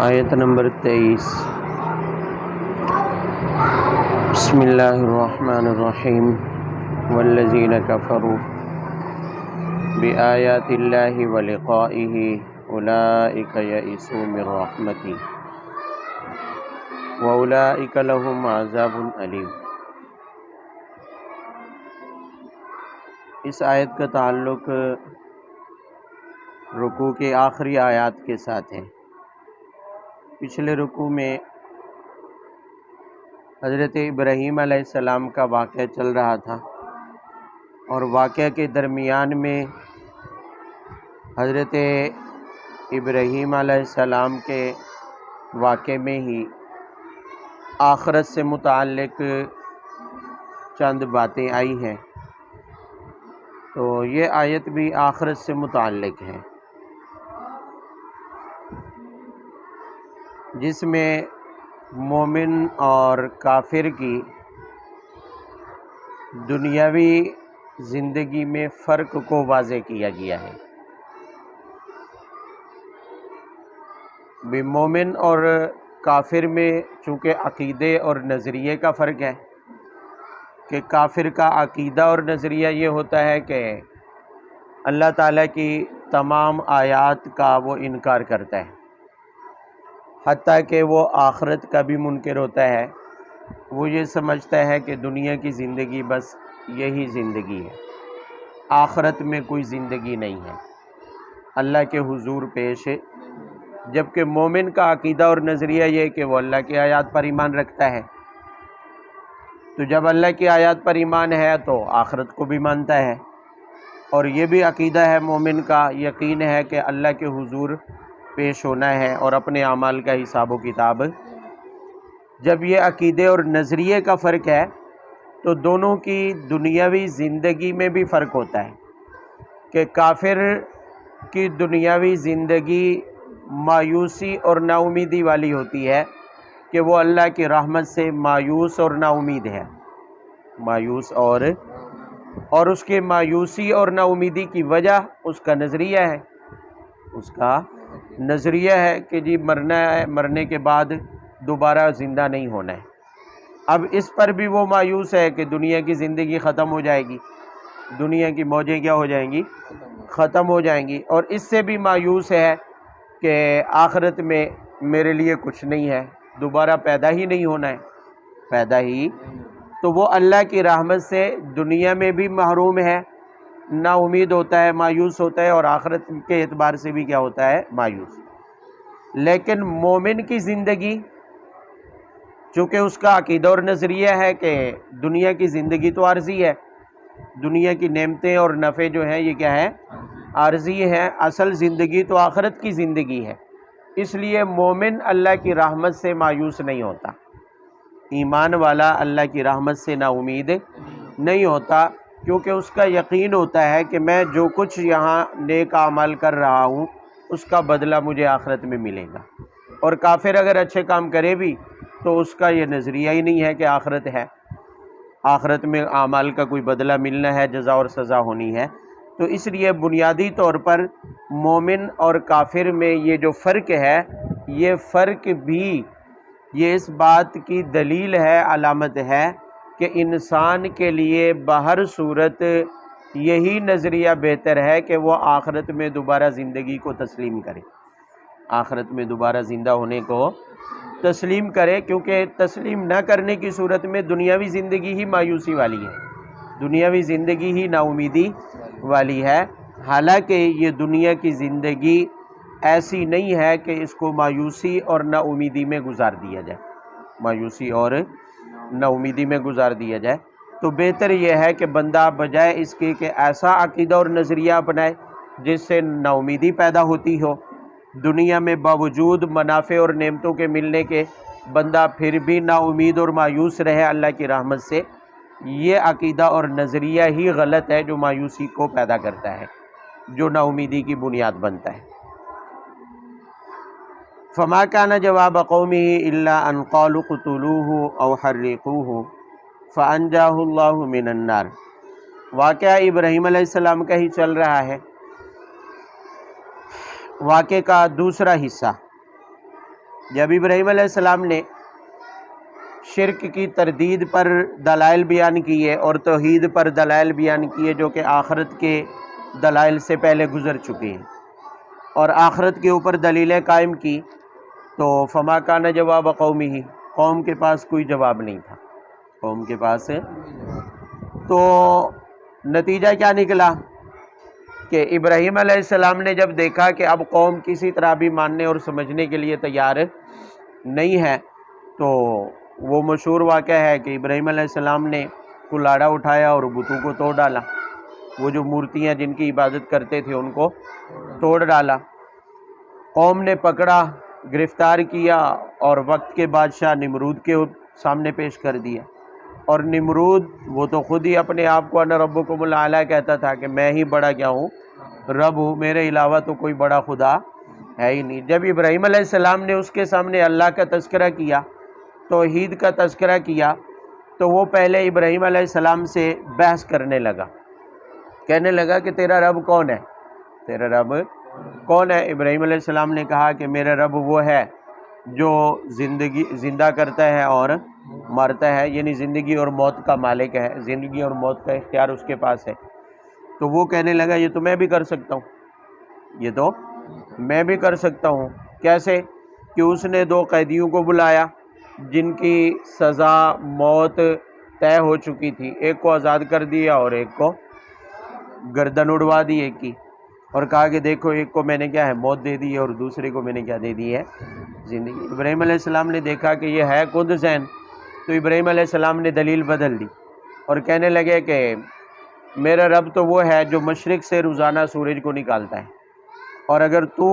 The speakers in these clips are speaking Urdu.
آیت نمبر 23۔ بسم اللہ الرحمن الرحیم۔ والذین کفروا بآیات اللہ ولقائہ اولئک یئسوا من رحمتی واولئک لہم عذاب علیم۔ اس آیت کا تعلق رکوع کے آخری آیات کے ساتھ ہے۔ پچھلے رکوع میں حضرت ابراہیم علیہ السلام کا واقعہ چل رہا تھا، اور واقعہ کے درمیان میں حضرت ابراہیم علیہ السلام کے واقعے میں ہی آخرت سے متعلق چند باتیں آئی ہیں، تو یہ آیت بھی آخرت سے متعلق ہے، جس میں مومن اور کافر کی دنیاوی زندگی میں فرق کو واضح کیا گیا ہے۔ بھی مومن اور کافر میں چونکہ عقیدے اور نظریے کا فرق ہے کہ کافر کا عقیدہ اور نظریہ یہ ہوتا ہے کہ اللہ تعالیٰ کی تمام آیات کا وہ انکار کرتا ہے، حتیٰ کہ وہ آخرت کا بھی منکر ہوتا ہے۔ وہ یہ سمجھتا ہے کہ دنیا کی زندگی بس یہی زندگی ہے، آخرت میں کوئی زندگی نہیں ہے، اللہ کے حضور پیش۔ جبکہ مومن کا عقیدہ اور نظریہ یہ کہ وہ اللہ کی آیات پر ایمان رکھتا ہے، تو جب اللہ کی آیات پر ایمان ہے تو آخرت کو بھی مانتا ہے، اور یہ بھی عقیدہ ہے مومن کا، یقین ہے کہ اللہ کے حضور پیش ہونا ہے اور اپنے اعمال کا حساب و کتاب۔ جب یہ عقیدے اور نظریے کا فرق ہے تو دونوں کی دنیاوی زندگی میں بھی فرق ہوتا ہے کہ کافر کی دنیاوی زندگی مایوسی اور نا امیدی والی ہوتی ہے کہ وہ اللہ کی رحمت سے مایوس اور نا امید ہے، مایوس اور اس کے مایوسی اور نا امیدی کی وجہ اس کا نظریہ ہے، اس کا نظریہ ہے کہ جی مرنا ہے، مرنے کے بعد دوبارہ زندہ نہیں ہونا ہے۔ اب اس پر بھی وہ مایوس ہے کہ دنیا کی زندگی ختم ہو جائے گی، دنیا کی موجیں کیا ہو جائیں گی؟ ختم ہو جائیں گی، اور اس سے بھی مایوس ہے کہ آخرت میں میرے لیے کچھ نہیں ہے، دوبارہ پیدا ہی نہیں ہونا ہے، پیدا ہی۔ تو وہ اللہ کی رحمت سے دنیا میں بھی محروم ہے، نا امید ہوتا ہے، مایوس ہوتا ہے، اور آخرت کے اعتبار سے بھی کیا ہوتا ہے؟ مایوس۔ لیکن مومن کی زندگی، چونکہ اس کا عقیدہ اور نظریہ ہے کہ دنیا کی زندگی تو عارضی ہے، دنیا کی نعمتیں اور نفع جو ہیں یہ کیا ہے؟ عارضی ہیں، اصل زندگی تو آخرت کی زندگی ہے۔ اس لیے مومن اللہ کی رحمت سے مایوس نہیں ہوتا، ایمان والا اللہ کی رحمت سے نا امید نہیں ہوتا، کیونکہ اس کا یقین ہوتا ہے کہ میں جو کچھ یہاں نیک اعمال کر رہا ہوں اس کا بدلہ مجھے آخرت میں ملے گا۔ اور کافر اگر اچھے کام کرے بھی تو اس کا یہ نظریہ ہی نہیں ہے کہ آخرت ہے، آخرت میں اعمال کا کوئی بدلہ ملنا ہے، جزا اور سزا ہونی ہے۔ تو اس لیے بنیادی طور پر مومن اور کافر میں یہ جو فرق ہے، یہ فرق بھی یہ اس بات کی دلیل ہے، علامت ہے کہ انسان کے لیے بہر صورت یہی نظریہ بہتر ہے کہ وہ آخرت میں دوبارہ زندگی کو تسلیم کرے، آخرت میں دوبارہ زندہ ہونے کو تسلیم کرے، کیونکہ تسلیم نہ کرنے کی صورت میں دنیاوی زندگی ہی مایوسی والی ہے، دنیاوی زندگی ہی نا امیدی والی ہے۔ حالانکہ یہ دنیا کی زندگی ایسی نہیں ہے کہ اس کو مایوسی اور نا امیدی میں گزار دیا جائے، مایوسی اور نا امیدی میں گزار دیا جائے، تو بہتر یہ ہے کہ بندہ بجائے اس کے کہ ایسا عقیدہ اور نظریہ اپنائے جس سے نا امیدی پیدا ہوتی ہو، دنیا میں باوجود منافع اور نعمتوں کے ملنے کے بندہ پھر بھی نا امید اور مایوس رہے اللہ کی رحمت سے، یہ عقیدہ اور نظریہ ہی غلط ہے جو مایوسی کو پیدا کرتا ہے، جو نا امیدی کی بنیاد بنتا ہے۔ فما كان جواب قومه الا ان قالوا اقتلوه او حرقوه فانجاه الله من النار۔ واقعہ ابراہیم علیہ السلام کا ہی چل رہا ہے، واقعے کا دوسرا حصہ۔ جب ابراہیم علیہ السلام نے شرک کی تردید پر دلائل بیان کیے اور توحید پر دلائل بیان کیے جو کہ آخرت کے دلائل سے پہلے گزر چکے ہیں، اور آخرت کے اوپر دلیلیں قائم کی، تو فما کان جواب قومہ، قوم کے پاس کوئی جواب نہیں تھا، قوم کے پاس۔ تو نتیجہ کیا نکلا کہ ابراہیم علیہ السلام نے جب دیکھا کہ اب قوم کسی طرح بھی ماننے اور سمجھنے کے لیے تیار نہیں ہے، تو وہ مشہور واقعہ ہے کہ ابراہیم علیہ السلام نے کلاڑا اٹھایا اور بتوں کو توڑ ڈالا، وہ جو مورتیاں جن کی عبادت کرتے تھے ان کو توڑ ڈالا۔ قوم نے پکڑا، گرفتار کیا اور وقت کے بادشاہ نمرود کے سامنے پیش کر دیا، اور نمرود وہ تو خود ہی اپنے آپ کو انا ربکم الاعلی کہتا تھا کہ میں ہی بڑا کیا ہوں، رب ہوں، میرے علاوہ تو کوئی بڑا خدا ہے ہی نہیں۔ جب ابراہیم علیہ السلام نے اس کے سامنے اللہ کا تذکرہ کیا، توحید کا تذکرہ کیا، تو وہ پہلے ابراہیم علیہ السلام سے بحث کرنے لگا، کہنے لگا کہ تیرا رب کون ہے، تیرا رب کون ہے؟ ابراہیم علیہ السلام نے کہا کہ میرا رب وہ ہے جو زندہ کرتا ہے اور مارتا ہے، یعنی زندگی اور موت کا مالک ہے، زندگی اور موت کا اختیار اس کے پاس ہے۔ تو وہ کہنے لگا یہ تو میں بھی کر سکتا ہوں، یہ تو میں بھی کر سکتا ہوں۔ کیسے؟ کہ اس نے 2 قیدیوں کو بلایا جن کی سزا موت طے ہو چکی تھی، ایک کو آزاد کر دیا اور ایک کو گردن اڑوا دی ایک کی، اور کہا کہ دیکھو ایک کو میں نے کیا ہے موت دے دی ہے اور دوسرے کو میں نے کیا دے دی ہے، زندگی۔ ابراہیم علیہ السلام نے دیکھا کہ یہ ہے خود ذہن، تو ابراہیم علیہ السلام نے دلیل بدل دی اور کہنے لگے کہ میرا رب تو وہ ہے جو مشرق سے روزانہ سورج کو نکالتا ہے، اور اگر تو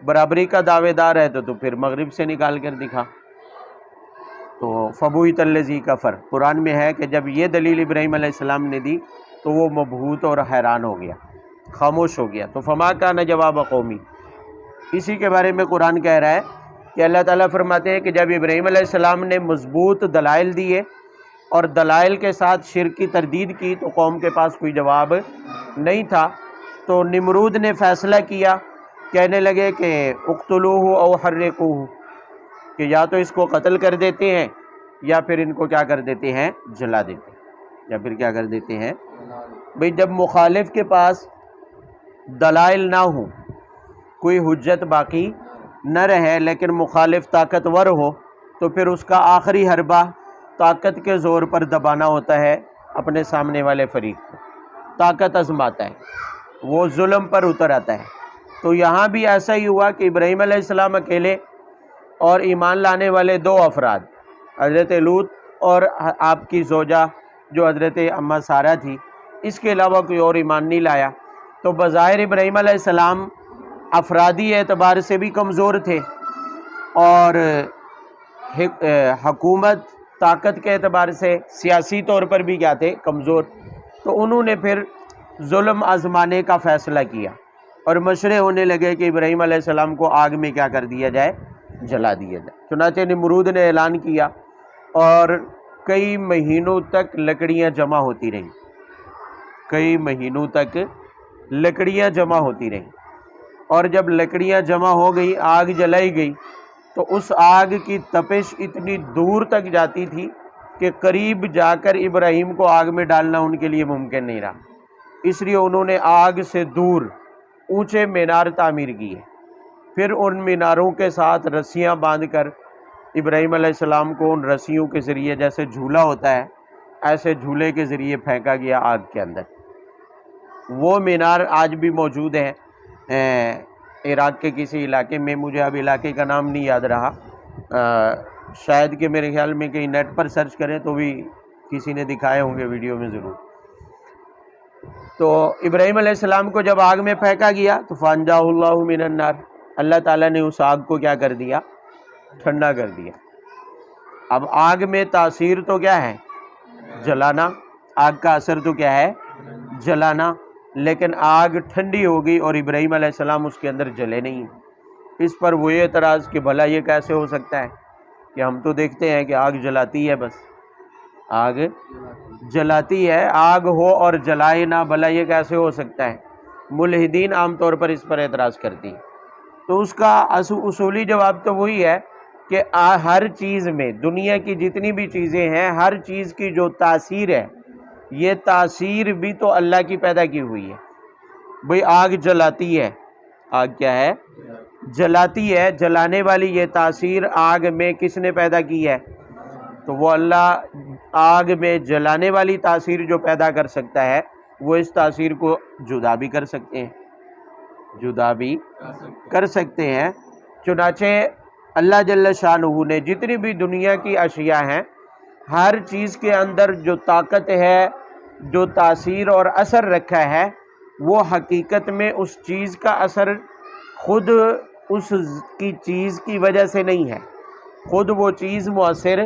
برابری کا دعوے دار ہے تو پھر مغرب سے نکال کر دکھا۔ تو فبہت الذی کفر، قرآن میں ہے کہ جب یہ دلیل ابراہیم علیہ السلام نے دی تو وہ مبہوت اور حیران ہو گیا، خاموش ہو گیا۔ تو فما کان جواب قومی، اسی کے بارے میں قرآن کہہ رہا ہے کہ اللہ تعالیٰ فرماتے ہیں کہ جب ابراہیم علیہ السلام نے مضبوط دلائل دیے اور دلائل کے ساتھ شرک کی تردید کی تو قوم کے پاس کوئی جواب نہیں تھا، تو نمرود نے فیصلہ کیا، کہنے لگے کہ اقتلوہ او حرقوہ، کہ یا تو اس کو قتل کر دیتے ہیں یا پھر ان کو کیا کر دیتے ہیں، جلا دیتے ہیں، یا پھر کیا کر دیتے ہیں۔ بھئی جب مخالف کے پاس دلائل نہ ہوں، کوئی حجت باقی نہ رہے، لیکن مخالف طاقتور ہو، تو پھر اس کا آخری حربہ طاقت کے زور پر دبانا ہوتا ہے اپنے سامنے والے فریق کو، طاقت آزماتا ہے، وہ ظلم پر اتر آتا ہے۔ تو یہاں بھی ایسا ہی ہوا کہ ابراہیم علیہ السلام اکیلے اور ایمان لانے والے 2 افراد، حضرت لوط اور آپ کی زوجہ جو حضرت اماں سارہ تھی، اس کے علاوہ کوئی اور ایمان نہیں لایا۔ تو بظاہر ابراہیم علیہ السلام افرادی اعتبار سے بھی کمزور تھے اور حکومت طاقت کے اعتبار سے سیاسی طور پر بھی کیا تھے، کمزور۔ تو انہوں نے پھر ظلم آزمانے کا فیصلہ کیا اور مشورے ہونے لگے کہ ابراہیم علیہ السلام کو آگ میں کیا کر دیا جائے، جلا دیا جائے۔ چنانچہ نمرود نے اعلان کیا اور کئی مہینوں تک لکڑیاں جمع ہوتی رہیں، کئی مہینوں تک لکڑیاں جمع ہوتی رہیں، اور جب لکڑیاں جمع ہو گئی، آگ جلائی گئی، تو اس آگ کی تپش اتنی دور تک جاتی تھی کہ قریب جا کر ابراہیم کو آگ میں ڈالنا ان کے لیے ممکن نہیں رہا، اس لیے انہوں نے آگ سے دور اونچے مینار تعمیر کیے، پھر ان میناروں کے ساتھ رسیاں باندھ کر ابراہیم علیہ السلام کو ان رسیوں کے ذریعے، جیسے جھولا ہوتا ہے ایسے جھولے کے ذریعے پھینکا گیا آگ کے اندر۔ وہ مینار آج بھی موجود ہیں عراق کے کسی علاقے میں، مجھے اب علاقے کا نام نہیں یاد رہا، شاید کہ میرے خیال میں کہیں نیٹ پر سرچ کریں تو بھی کسی نے دکھائے ہوں گے ویڈیو میں ضرور۔ تو ابراہیم علیہ السلام کو جب آگ میں پھینکا گیا تو فانجاہ اللہ من النار، اللہ تعالیٰ نے اس آگ کو کیا کر دیا، ٹھنڈا کر دیا۔ اب آگ میں تاثیر تو کیا ہے، جلانا، آگ کا اثر تو کیا ہے، جلانا، لیکن آگ ٹھنڈی ہو گئی اور ابراہیم علیہ السلام اس کے اندر جلے نہیں۔ اس پر وہ اعتراض کہ بھلا یہ کیسے ہو سکتا ہے کہ ہم تو دیکھتے ہیں کہ آگ جلاتی ہے، بس آگ جلاتی ہے، آگ ہو اور جلائے نہ، بھلا یہ کیسے ہو سکتا ہے؟ ملحدین عام طور پر اس پر اعتراض کرتی ہیں۔ تو اس کا اصولی جواب تو وہی ہے کہ ہر چیز میں، دنیا کی جتنی بھی چیزیں ہیں، ہر چیز کی جو تاثیر ہے، یہ تاثیر بھی تو اللہ کی پیدا کی ہوئی ہے۔ بھئی آگ جلاتی ہے، آگ کیا ہے؟ جلاتی ہے، جلانے والی یہ تاثیر آگ میں کس نے پیدا کی ہے؟ تو وہ اللہ آگ میں جلانے والی تاثیر جو پیدا کر سکتا ہے، وہ اس تاثیر کو جدا بھی کر سکتے ہیں، جدا بھی کر سکتے ہیں۔ چنانچہ اللہ جل شانہ نے جتنی بھی دنیا کی اشیاء ہیں، ہر چیز کے اندر جو طاقت ہے، جو تاثیر اور اثر رکھا ہے، وہ حقیقت میں اس چیز کا اثر خود اس کی چیز کی وجہ سے نہیں ہے، خود وہ چیز مؤثر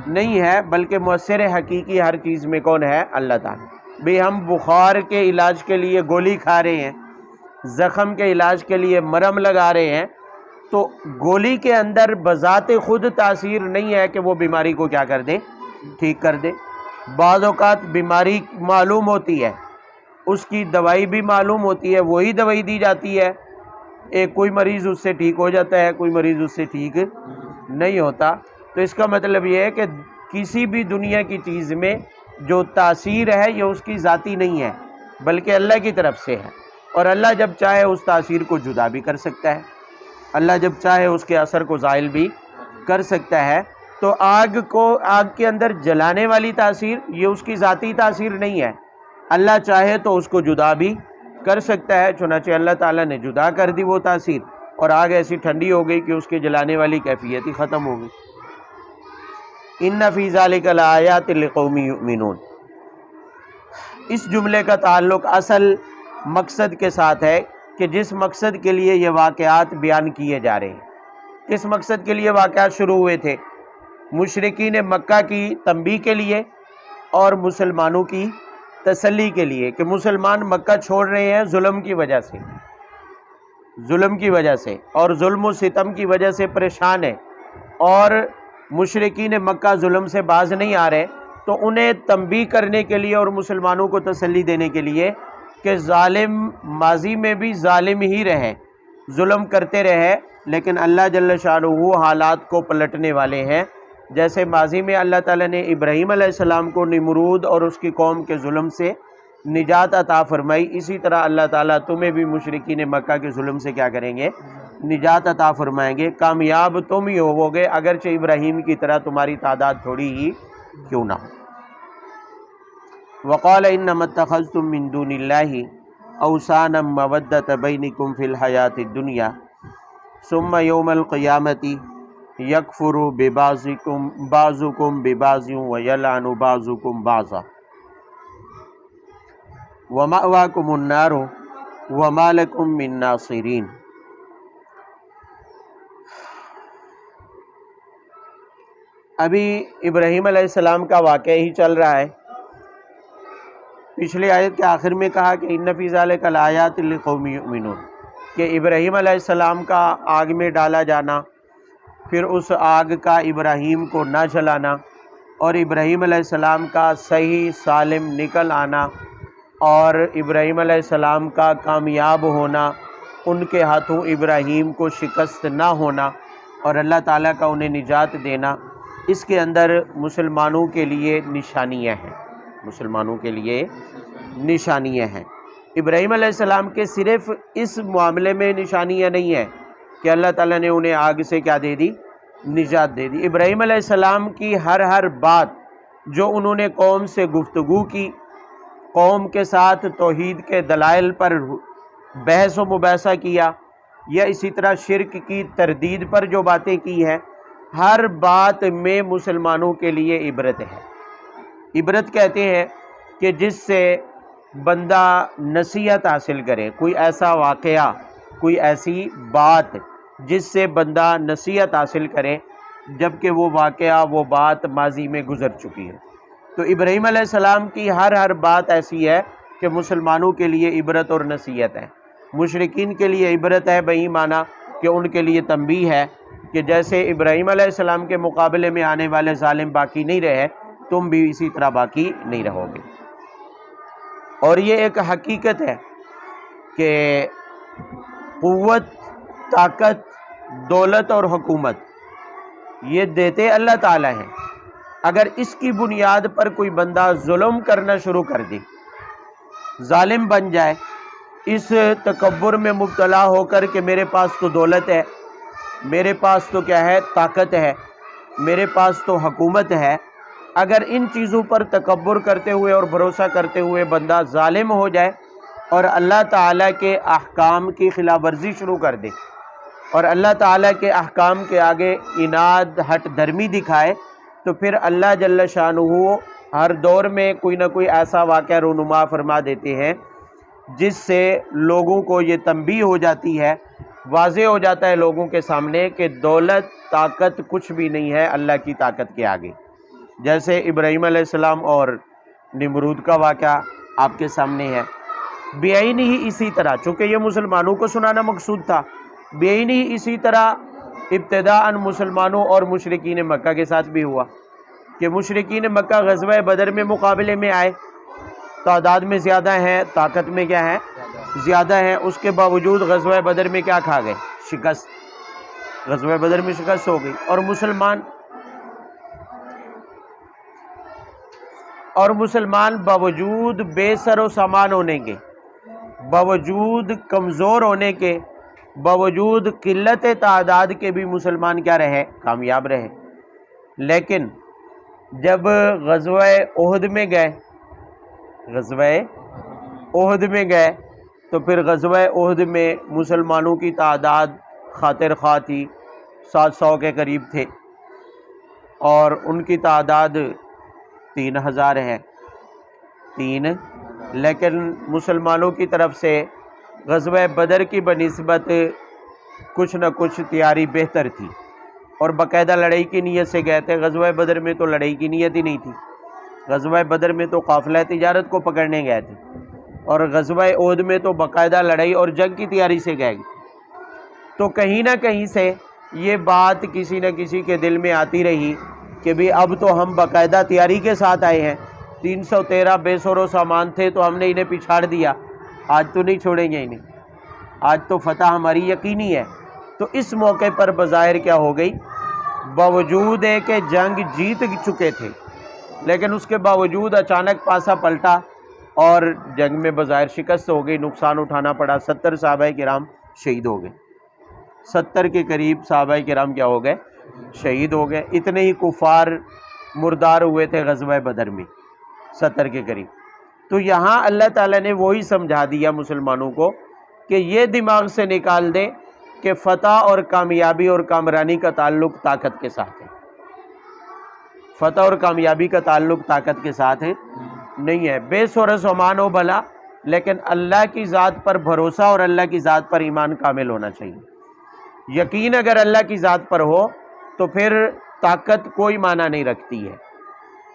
نہیں ہے، بلکہ مؤثر حقیقی ہر چیز میں کون ہے؟ اللہ تعالیٰ۔ بھی ہم بخار کے علاج کے لیے گولی کھا رہے ہیں، زخم کے علاج کے لیے مرہم لگا رہے ہیں، تو گولی کے اندر بذات خود تاثیر نہیں ہے کہ وہ بیماری کو کیا کر دے؟ ٹھیک کر دے۔ بعض اوقات بیماری معلوم ہوتی ہے، اس کی دوائی بھی معلوم ہوتی ہے، وہی دوائی دی جاتی ہے، کوئی مریض اس سے ٹھیک ہو جاتا ہے، کوئی مریض اس سے ٹھیک نہیں ہوتا۔ تو اس کا مطلب یہ ہے کہ کسی بھی دنیا کی چیز میں جو تاثیر ہے یہ اس کی ذاتی نہیں ہے، بلکہ اللہ کی طرف سے ہے، اور اللہ جب چاہے اس تاثیر کو جدا بھی کر سکتا ہے، اللہ جب چاہے اس کے اثر کو زائل بھی کر سکتا ہے۔ تو آگ کے اندر جلانے والی تاثیر یہ اس کی ذاتی تاثیر نہیں ہے، اللہ چاہے تو اس کو جدا بھی کر سکتا ہے، چنانچہ اللہ تعالیٰ نے جدا کر دی وہ تاثیر، اور آگ ایسی ٹھنڈی ہو گئی کہ اس کے جلانے والی کیفیت ہی ختم ہو گئی۔ ان فی ذلک لآیات لقوم یؤمنون، اس جملے کا تعلق اصل مقصد کے ساتھ ہے کہ جس مقصد کے لیے یہ واقعات بیان کیے جا رہے ہیں۔ کس مقصد کے لیے واقعات شروع ہوئے تھے؟ مشرکین مکہ کی تنبیہ کے لیے اور مسلمانوں کی تسلی کے لیے، کہ مسلمان مکہ چھوڑ رہے ہیں ظلم کی وجہ سے، ظلم کی وجہ سے، اور ظلم و ستم کی وجہ سے پریشان ہیں، اور مشرکین مکہ ظلم سے باز نہیں آ رہے، تو انہیں تنبیہ کرنے کے لیے اور مسلمانوں کو تسلی دینے کے لیے کہ ظالم ماضی میں بھی ظالم ہی رہے، ظلم کرتے رہے، لیکن اللہ جل شانہ حالات کو پلٹنے والے ہیں۔ جیسے ماضی میں اللہ تعالیٰ نے ابراہیم علیہ السلام کو نمرود اور اس کی قوم کے ظلم سے نجات عطا فرمائی، اسی طرح اللہ تعالیٰ تمہیں بھی مشرکین مکہ کے ظلم سے کیا کریں گے؟ نجات عطا فرمائیں گے، کامیاب تم ہی ہوو گے، اگرچہ ابراہیم کی طرح تمہاری تعداد تھوڑی ہی کیوں نہ ہو۔ وقال انما اتخذتم من دون اللہ اوثانا مودۃ بینکم فی الحیاۃ الدنیا ثم یوم القیامۃ یکفر بعضکم ببعض ویلعن بعضکم بعضا ومأواکم النار وما لکم من ناصرین۔ ابھی ابراہیم علیہ السلام کا واقعہ ہی چل رہا ہے۔ پچھلی آیت کے آخر میں کہا کہ ان فی ذلک لآیات لقوم یؤمنون، کہ ابراہیم علیہ السلام کا آگ میں ڈالا جانا، پھر اس آگ کا ابراہیم کو نہ جلانا، اور ابراہیم علیہ السلام کا صحیح سالم نکل آنا، اور ابراہیم علیہ السلام کا کامیاب ہونا، ان کے ہاتھوں ابراہیم کو شکست نہ ہونا، اور اللہ تعالیٰ کا انہیں نجات دینا، اس کے اندر مسلمانوں کے لیے نشانیاں ہیں، مسلمانوں کے لیے نشانیاں ہیں۔ ابراہیم علیہ السلام کے صرف اس معاملے میں نشانیاں نہیں ہیں کہ اللہ تعالیٰ نے انہیں آگ سے کیا دے دی؟ نجات دے دی۔ ابراہیم علیہ السلام کی ہر بات جو انہوں نے قوم سے گفتگو کی، قوم کے ساتھ توحید کے دلائل پر بحث و مباحثہ کیا، یا اسی طرح شرک کی تردید پر جو باتیں کی ہیں، ہر بات میں مسلمانوں کے لیے عبرت ہے۔ عبرت کہتے ہیں کہ جس سے بندہ نصیحت حاصل کرے، کوئی ایسا واقعہ، کوئی ایسی بات جس سے بندہ نصیحت حاصل کرے، جبکہ وہ واقعہ، وہ بات ماضی میں گزر چکی ہے۔ تو ابراہیم علیہ السلام کی ہر بات ایسی ہے کہ مسلمانوں کے لیے عبرت اور نصیحت ہے۔ مشرکین کے لیے عبرت ہے بہی معنی کہ ان کے لیے تنبیہ ہے کہ جیسے ابراہیم علیہ السلام کے مقابلے میں آنے والے ظالم باقی نہیں رہے، تم بھی اسی طرح باقی نہیں رہو گے۔ اور یہ ایک حقیقت ہے کہ قوت، طاقت، دولت اور حکومت، یہ دیتے اللہ تعالیٰ ہیں۔ اگر اس کی بنیاد پر کوئی بندہ ظلم کرنا شروع کر دے، ظالم بن جائے، اس تکبر میں مبتلا ہو کر کہ میرے پاس تو دولت ہے، میرے پاس تو کیا ہے، طاقت ہے، میرے پاس تو حکومت ہے، اگر ان چیزوں پر تکبر کرتے ہوئے اور بھروسہ کرتے ہوئے بندہ ظالم ہو جائے اور اللہ تعالیٰ کے احکام کی خلاف ورزی شروع کر دے اور اللہ تعالیٰ کے احکام کے آگے عناد ہٹ دھرمی دکھائے، تو پھر اللہ جل شانہ ہر دور میں کوئی نہ کوئی ایسا واقعہ رونما فرما دیتے ہیں جس سے لوگوں کو یہ تنبیہ ہو جاتی ہے، واضح ہو جاتا ہے لوگوں کے سامنے کہ دولت طاقت کچھ بھی نہیں ہے اللہ کی طاقت کے آگے۔ جیسے ابراہیم علیہ السلام اور نمرود کا واقعہ آپ کے سامنے ہے۔ بعین ہی اسی طرح، چونکہ یہ مسلمانوں کو سنانا مقصود تھا، بعین ہی اسی طرح ابتداءً مسلمانوں اور مشرکین مکہ کے ساتھ بھی ہوا کہ مشرکین مکہ غزوہ بدر میں مقابلے میں آئے، تعداد میں زیادہ ہیں، طاقت میں کیا ہے، زیادہ ہیں، اس کے باوجود غزوہ بدر میں کیا کھا گئے، شکست، غزوہ بدر میں شکست ہو گئی۔ اور مسلمان باوجود بے سر و سامان ہونے کے، باوجود کمزور ہونے کے، باوجود قلت تعداد کے بھی مسلمان کیا رہے، کامیاب رہے۔ لیکن جب غزوہ احد میں گئے، تو پھر غزوہ احد میں مسلمانوں کی تعداد خاطر خواہ تھی، 700 کے قریب تھے، اور ان کی تعداد 3000 ہے، لیکن مسلمانوں کی طرف سے غزوہ بدر کی بنسبت کچھ نہ کچھ تیاری بہتر تھی اور باقاعدہ لڑائی کی نیت سے گئے تھے۔ غزوہ بدر میں تو لڑائی کی نیت ہی نہیں تھی، غزوہ بدر میں تو قافلہ تجارت کو پکڑنے گئے تھے، اور غزوہ احد میں تو باقاعدہ لڑائی اور جنگ کی تیاری سے گئے تھے۔ تو کہیں نہ کہیں سے یہ بات کسی نہ کسی کے دل میں آتی رہی کہ بھی اب تو ہم باقاعدہ تیاری کے ساتھ آئے ہیں، 313 بے سر و سامان تھے تو ہم نے انہیں پچھاڑ دیا، آج تو نہیں چھوڑیں گے انہیں، آج تو فتح ہماری یقینی ہے۔ تو اس موقع پر بظاہر کیا ہو گئی، باوجود ہے کہ جنگ جیت چکے تھے، لیکن اس کے باوجود اچانک پاسا پلٹا اور جنگ میں بظاہر شکست ہو گئی، نقصان اٹھانا پڑا، 70 صحابہ کرام شہید ہو گئے، 70 کے قریب صحابہ کرام کیا ہو گئے، شہید ہو گئے۔ اتنے ہی کفار مردار ہوئے تھے غزوہ بدر میں، 70 کے قریب۔ تو یہاں اللہ تعالیٰ نے وہی سمجھا دیا مسلمانوں کو کہ یہ دماغ سے نکال دیں کہ فتح اور کامیابی اور کامرانی کا تعلق طاقت کے ساتھ ہے، فتح اور کامیابی کا تعلق طاقت کے ساتھ ہے نہیں ہے، بے سر و سامان ہو بھلا، لیکن اللہ کی ذات پر بھروسہ اور اللہ کی ذات پر ایمان کامل ہونا چاہیے۔ یقین اگر اللہ کی ذات پر ہو تو پھر طاقت کوئی معنی نہیں رکھتی ہے،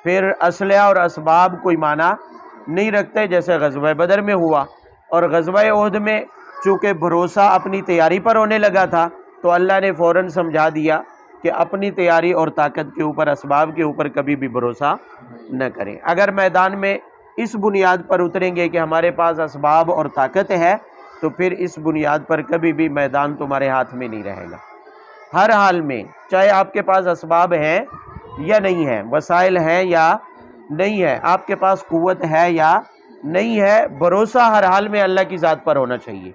پھر اسلحہ اور اسباب کوئی معنی نہیں رکھتے، جیسے غزوہ بدر میں ہوا۔ اور غزوہ احد میں چونکہ بھروسہ اپنی تیاری پر ہونے لگا تھا تو اللہ نے فوراً سمجھا دیا کہ اپنی تیاری اور طاقت کے اوپر، اسباب کے اوپر کبھی بھی بھروسہ نہ کریں۔ اگر میدان میں اس بنیاد پر اتریں گے کہ ہمارے پاس اسباب اور طاقت ہے تو پھر اس بنیاد پر کبھی بھی میدان تمہارے ہاتھ میں نہیں رہے گا۔ ہر حال میں، چاہے آپ کے پاس اسباب ہیں یا نہیں ہیں، وسائل ہیں یا نہیں ہے، آپ کے پاس قوت ہے یا نہیں ہے، بھروسہ ہر حال میں اللہ کی ذات پر ہونا چاہیے،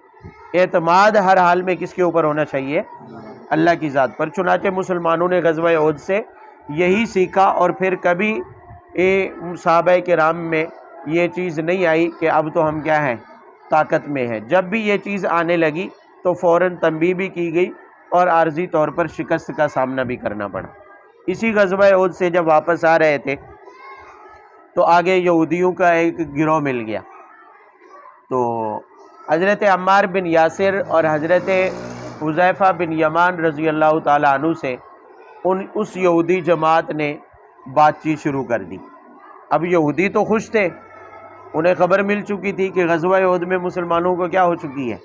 اعتماد ہر حال میں کس کے اوپر ہونا چاہیے، اللہ کی ذات پر۔ چنانچہ مسلمانوں نے غزوہ احد سے یہی سیکھا، اور پھر کبھی صحابہ کرام میں یہ چیز نہیں آئی کہ اب تو ہم کیا ہیں، طاقت میں ہیں۔ جب بھی یہ چیز آنے لگی تو فوراً تنبیہ بھی کی گئی اور عارضی طور پر شکست کا سامنا بھی کرنا پڑا۔ اسی غزوہ احد سے جب واپس آ رہے تھے تو آگے یہودیوں کا ایک گروہ مل گیا، تو حضرت عمار بن یاسر اور حضرت حذیفہ بن یمان رضی اللہ تعالیٰ عنہ سے اس یہودی جماعت نے بات چیت شروع کر دی۔ اب یہودی تو خوش تھے، انہیں خبر مل چکی تھی کہ غزوہ احد میں مسلمانوں کو کیا ہو چکی ہے،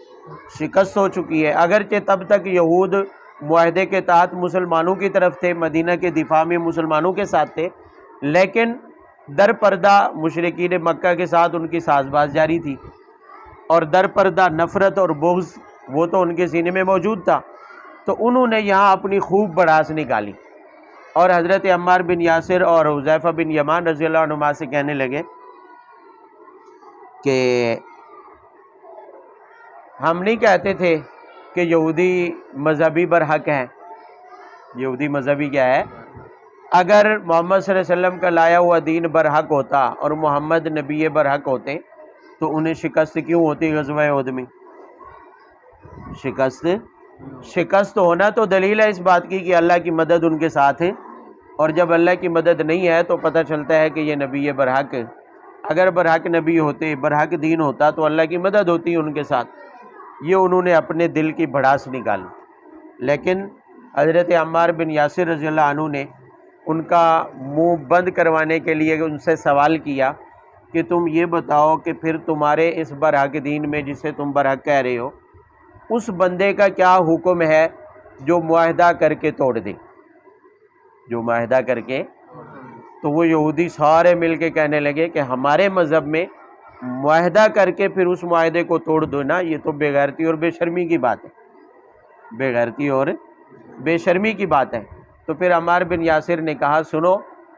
شکست ہو چکی ہے۔ اگرچہ تب تک یہود معاہدے کے تحت مسلمانوں کی طرف تھے، مدینہ کے دفاع میں مسلمانوں کے ساتھ تھے، لیکن در پردہ مشرکین مکہ کے ساتھ ان کی ساز باز جاری تھی، اور در پردہ نفرت اور بغض وہ تو ان کے سینے میں موجود تھا۔ تو انہوں نے یہاں اپنی خوب بڑاس نکالی اور حضرت عمار بن یاسر اور حذیفہ بن یمان رضی اللہ عنہما سے کہنے لگے کہ ہم نہیں کہتے تھے کہ یہودی مذہبی برحق ہیں. یہودی مذہبی کیا ہے؟ اگر محمد صلی اللہ علیہ وسلم کا لایا ہوا دین برحق ہوتا اور محمد نبی برحق ہوتے تو انہیں شکست کیوں ہوتی غزوہ احد میں؟ شکست ہونا تو دلیل ہے اس بات کی کہ اللہ کی مدد ان کے ساتھ ہے، اور جب اللہ کی مدد نہیں ہے تو پتہ چلتا ہے کہ یہ نبی برحق. اگر برحق نبی ہوتے، برحق دین ہوتا تو اللہ کی مدد ہوتی ان کے ساتھ. یہ انہوں نے اپنے دل کی بھڑاس نکالی. لیکن حضرت عمار بن یاسر رضی اللہ عنہ نے ان کا منہ بند کروانے کے لیے ان سے سوال کیا کہ تم یہ بتاؤ کہ پھر تمہارے اس برحق دین میں جسے تم برحق کہہ رہے ہو، اس بندے کا کیا حکم ہے جو معاہدہ کر کے توڑ دے؟ جو معاہدہ کر کے. تو وہ یہودی سارے مل کے کہنے لگے کہ ہمارے مذہب میں معاہدہ کر کے پھر اس معاہدے کو توڑ دو نا، یہ تو بے غیرتی اور بے شرمی کی بات ہے. بے غیرتی اور بے شرمی کی بات ہے. تو پھر عمار بن یاسر نے کہا سنو،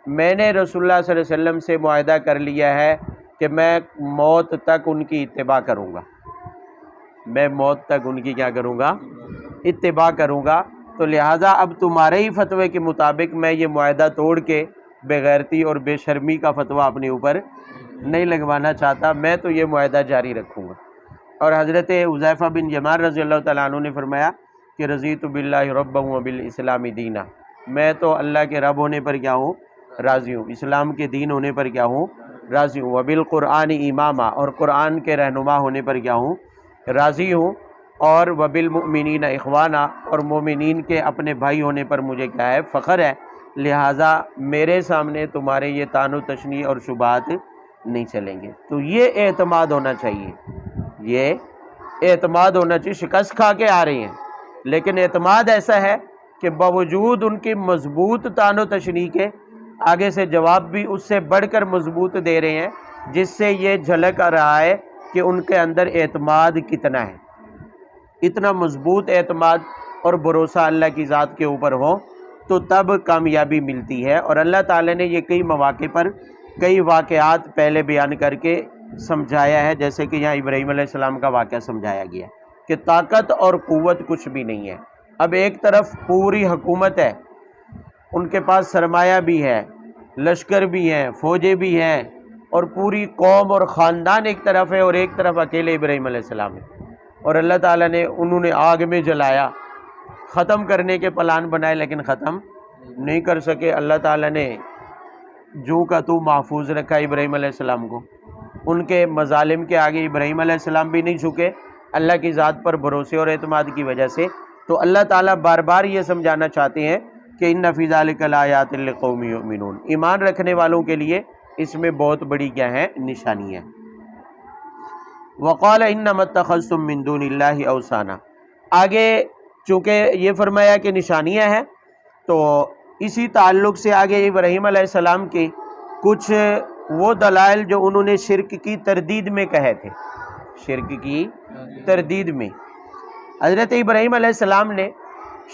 میں نے رسول اللہ صلی اللہ علیہ وسلم سے معاہدہ کر لیا ہے کہ میں موت تک ان کی اتباع کروں گا. میں موت تک ان کی کیا کروں گا؟ اتباع کروں گا. تو لہٰذا اب تمہارے ہی فتوے کے مطابق میں یہ معاہدہ توڑ کے بے غیرتی اور بے شرمی کا فتویٰ اپنے اوپر نہیں لگوانا چاہتا، میں تو یہ معاہدہ جاری رکھوں گا. اور حضرت حذیفہ بن یمان رضی اللہ تعالیٰ عنہ نے فرمایا کہ رضیت باللہ ربا وبالاسلام دینا، میں تو اللہ کے رب ہونے پر کیا ہوں؟ راضی ہوں. اسلام کے دین ہونے پر کیا ہوں؟ راضی ہوں. وبالقرآن اماما، اور قرآن کے رہنما ہونے پر کیا ہوں؟ راضی ہوں. اور وبالمؤمنین اخوانا، اور مومنین کے اپنے بھائی ہونے پر مجھے کیا ہے؟ فخر ہے. لہٰذا میرے سامنے تمہارے یہ طعن و تشنیع اور شبہات نہیں چلیں گے. تو یہ اعتماد ہونا چاہیے، یہ اعتماد ہونا چاہیے. شکست کھا کے آ رہے ہیں لیکن اعتماد ایسا ہے کہ باوجود ان کی مضبوط طعن و تشنیع کے آگے سے جواب بھی اس سے بڑھ کر مضبوط دے رہے ہیں، جس سے یہ جھلک آ رہا ہے کہ ان کے اندر اعتماد کتنا ہے. اتنا مضبوط اعتماد اور بھروسہ اللہ کی ذات کے اوپر ہو تو تب کامیابی ملتی ہے. اور اللہ تعالیٰ نے یہ کئی مواقع پر کئی واقعات پہلے بیان کر کے سمجھایا ہے، جیسے کہ یہاں ابراہیم علیہ السلام کا واقعہ سمجھایا گیا کہ طاقت اور قوت کچھ بھی نہیں ہے. اب ایک طرف پوری حکومت ہے، ان کے پاس سرمایہ بھی ہے، لشکر بھی ہیں، فوجیں بھی ہیں، اور پوری قوم اور خاندان ایک طرف ہے، اور ایک طرف اکیلے ابراہیم علیہ السلام ہے. اور اللہ تعالیٰ نے انہوں نے آگ میں جلایا، ختم کرنے کے پلان بنائے لیکن ختم نہیں کر سکے. اللہ تعالیٰ نے جو کا تو محفوظ رکھا ابراہیم علیہ السلام کو. ان کے مظالم کے آگے ابراہیم علیہ السلام بھی نہیں جھکے اللہ کی ذات پر بھروسے اور اعتماد کی وجہ سے. تو اللہ تعالیٰ بار بار یہ سمجھانا چاہتے ہیں کہ ان فی ذلک لآیات لقوم یؤمنون، ایمان رکھنے والوں کے لیے اس میں بہت بڑی کیا ہے؟ نشانی ہے. وقال انما اتخذتم من دون اللہ اوثانا، آگے چونکہ یہ فرمایا کہ نشانیاں ہیں تو اسی تعلق سے آگے ابراہیم علیہ السلام کے کچھ وہ دلائل جو انہوں نے شرک کی تردید میں کہے تھے. شرک کی تردید میں حضرت ابراہیم علیہ السلام نے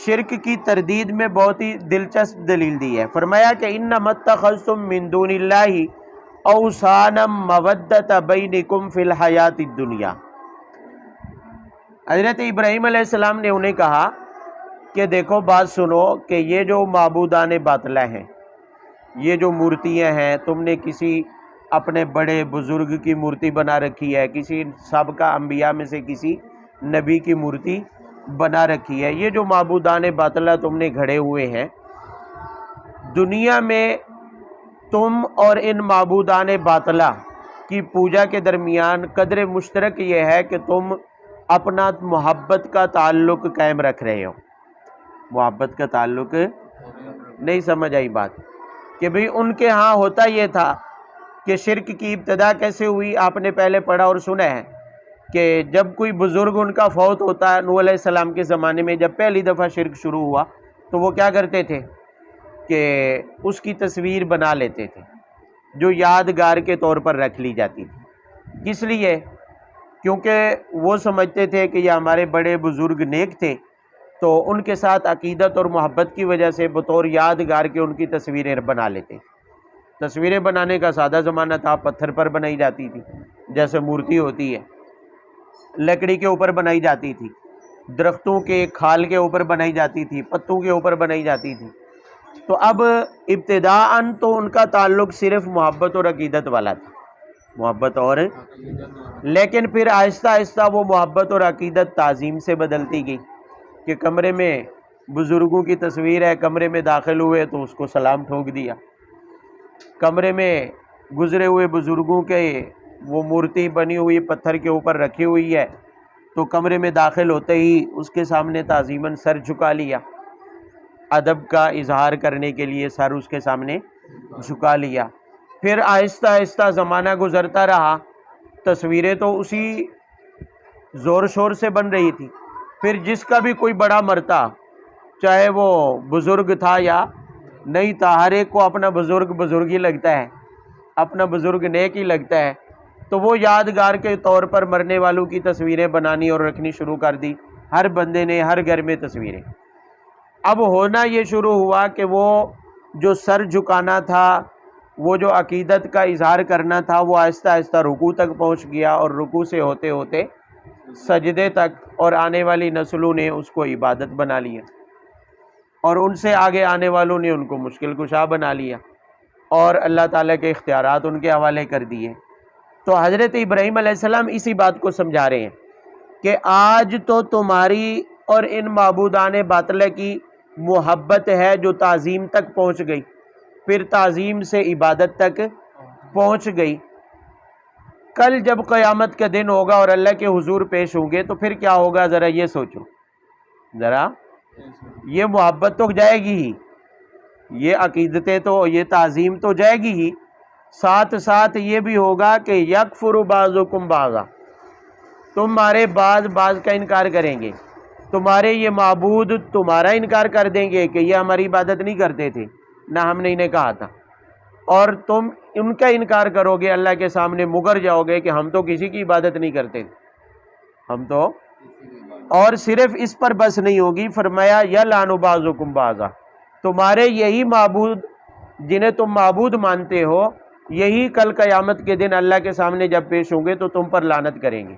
شرک کی تردید میں بہت ہی دلچسپ دلیل دی ہے. فرمایا کہ انما اتخذتم من دون اللہ اوثانا مودۃ بینکم فی الحیات الدنیا. حضرت ابراہیم علیہ السلام نے انہیں کہا کہ دیکھو بات سنو کہ یہ جو معبودان باطلہ ہیں، یہ جو مورتیاں ہیں، تم نے کسی اپنے بڑے بزرگ کی مورتی بنا رکھی ہے، کسی سابقہ انبیاء میں سے کسی نبی کی مورتی بنا رکھی ہے. یہ جو معبودان باطلہ تم نے گھڑے ہوئے ہیں، دنیا میں تم اور ان معبودان باطلہ کی پوجا کے درمیان قدر مشترک یہ ہے کہ تم اپنا محبت کا تعلق قائم رکھ رہے ہو. محبت کا تعلق نہیں سمجھ آئی بات کہ بھئی ان کے ہاں ہوتا یہ تھا کہ شرک کی ابتدا کیسے ہوئی. آپ نے پہلے پڑھا اور سنا ہے کہ جب کوئی بزرگ ان کا فوت ہوتا ہے، نوح علیہ السلام کے زمانے میں جب پہلی دفعہ شرک شروع ہوا تو وہ کیا کرتے تھے کہ اس کی تصویر بنا لیتے تھے جو یادگار کے طور پر رکھ لی جاتی تھی. کس لیے؟ کیونکہ وہ سمجھتے تھے کہ یہ ہمارے بڑے بزرگ نیک تھے تو ان کے ساتھ عقیدت اور محبت کی وجہ سے بطور یادگار کے ان کی تصویریں بنا لیتے. تصویریں بنانے کا سادہ زمانہ تھا، پتھر پر بنائی جاتی تھی، جیسے مورتی ہوتی ہے، لکڑی کے اوپر بنائی جاتی تھی، درختوں کے کھال کے اوپر بنائی جاتی تھی، پتوں کے اوپر بنائی جاتی تھی. تو اب ابتداءً تو ان کا تعلق صرف محبت اور عقیدت والا تھا، محبت اور، لیکن پھر آہستہ آہستہ وہ محبت اور عقیدت تعظیم سے بدلتی گئی کہ کمرے میں بزرگوں کی تصویر ہے، کمرے میں داخل ہوئے تو اس کو سلام ٹھوک دیا. کمرے میں گزرے ہوئے بزرگوں کے وہ مورتی بنی ہوئی پتھر کے اوپر رکھی ہوئی ہے تو کمرے میں داخل ہوتے ہی اس کے سامنے تعظیماً سر جھکا لیا، ادب کا اظہار کرنے کے لیے سر اس کے سامنے جھکا لیا. پھر آہستہ آہستہ زمانہ گزرتا رہا، تصویریں تو اسی زور شور سے بن رہی تھی. پھر جس کا بھی کوئی بڑا مرتا، چاہے وہ بزرگ تھا یا نہیں تھا، ہر ایک کو اپنا بزرگ بزرگ ہی لگتا ہے، اپنا بزرگ نیک ہی لگتا ہے، تو وہ یادگار کے طور پر مرنے والوں کی تصویریں بنانی اور رکھنی شروع کر دی. ہر بندے نے ہر گھر میں تصویریں. اب ہونا یہ شروع ہوا کہ وہ جو سر جھکانا تھا، وہ جو عقیدت کا اظہار کرنا تھا، وہ آہستہ آہستہ رکوع تک پہنچ گیا، اور رکوع سے ہوتے ہوتے سجدے تک، اور آنے والی نسلوں نے اس کو عبادت بنا لیا، اور ان سے آگے آنے والوں نے ان کو مشکل کشا بنا لیا، اور اللہ تعالیٰ کے اختیارات ان کے حوالے کر دیے. تو حضرت ابراہیم علیہ السلام اسی بات کو سمجھا رہے ہیں کہ آج تو تمہاری اور ان معبودان باطلہ کی محبت ہے جو تعظیم تک پہنچ گئی، پھر تعظیم سے عبادت تک پہنچ گئی. کل جب قیامت کا دن ہوگا اور اللہ کے حضور پیش ہوں گے تو پھر کیا ہوگا، ذرا یہ سوچو، ذرا یہ محبت تو جائے گی ہی، یہ عقیدتیں تو، یہ تعظیم تو جائے گی ہی، ساتھ ساتھ یہ بھی ہوگا کہ یکفر بعضکم بعضا، تمہارے بعض کا انکار کریں گے، تمہارے یہ معبود تمہارا انکار کر دیں گے کہ یہ ہماری عبادت نہیں کرتے تھے، نہ ہم نے انہیں کہا تھا، اور تم ان کا انکار کرو گے، اللہ کے سامنے مگر جاؤ گے کہ ہم تو کسی کی عبادت نہیں کرتے تھے، ہم تو. اور صرف اس پر بس نہیں ہوگی، فرمایا یلعن بعضکم بعضا، تمہارے یہی معبود جنہیں تم معبود مانتے ہو، یہی کل قیامت کے دن اللہ کے سامنے جب پیش ہوں گے تو تم پر لعنت کریں گے،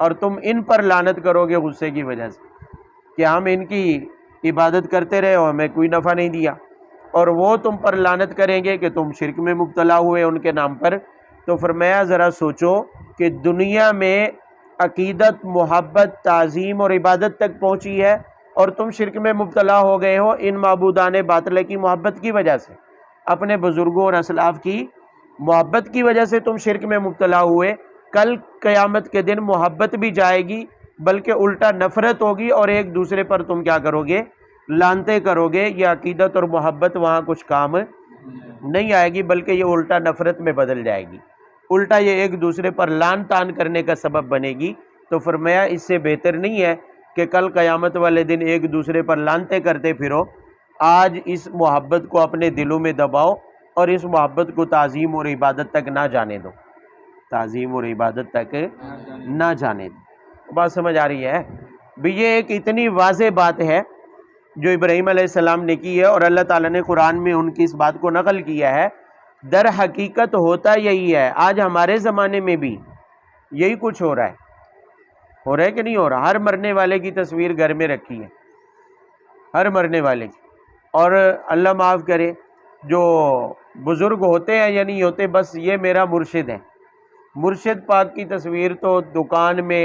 اور تم ان پر لعنت کرو گے غصے کی وجہ سے کہ ہم ان کی عبادت کرتے رہے اور ہمیں کوئی نفع نہیں دیا، اور وہ تم پر لعنت کریں گے کہ تم شرک میں مبتلا ہوئے ان کے نام پر. تو فرمایا ذرا سوچو کہ دنیا میں عقیدت، محبت، تعظیم اور عبادت تک پہنچی ہے، اور تم شرک میں مبتلا ہو گئے ہو ان معبودان باطلہ کی محبت کی وجہ سے، اپنے بزرگوں اور اسلاف کی محبت کی وجہ سے تم شرک میں مبتلا ہوئے. کل قیامت کے دن محبت بھی جائے گی، بلکہ الٹا نفرت ہوگی، اور ایک دوسرے پر تم کیا کرو گے، لانتے کرو گے. یہ عقیدت اور محبت وہاں کچھ کام نہیں آئے گی، بلکہ یہ الٹا نفرت میں بدل جائے گی، الٹا یہ ایک دوسرے پر لان تان کرنے کا سبب بنے گی. تو فرمایا اس سے بہتر نہیں ہے کہ کل قیامت والے دن ایک دوسرے پر لانتے کرتے پھرو، آج اس محبت کو اپنے دلوں میں دباؤ، اور اس محبت کو تعظیم اور عبادت تک نہ جانے دو، تعظیم اور عبادت تک نہ جانے دو. بات سمجھ آ رہی ہے بھی؟ یہ ایک اتنی واضح بات ہے جو ابراہیم علیہ السلام نے کی ہے، اور اللہ تعالیٰ نے قرآن میں ان کی اس بات کو نقل کیا ہے. در حقیقت ہوتا یہی ہے، آج ہمارے زمانے میں بھی یہی کچھ ہو رہا ہے کہ نہیں ہو رہا؟ ہر مرنے والے کی تصویر گھر میں رکھی ہے، ہر مرنے والے کی. اور اللہ معاف کرے، جو بزرگ ہوتے ہیں یا نہیں ہوتے، بس یہ میرا مرشد ہے، مرشد پاک کی تصویر تو دکان میں،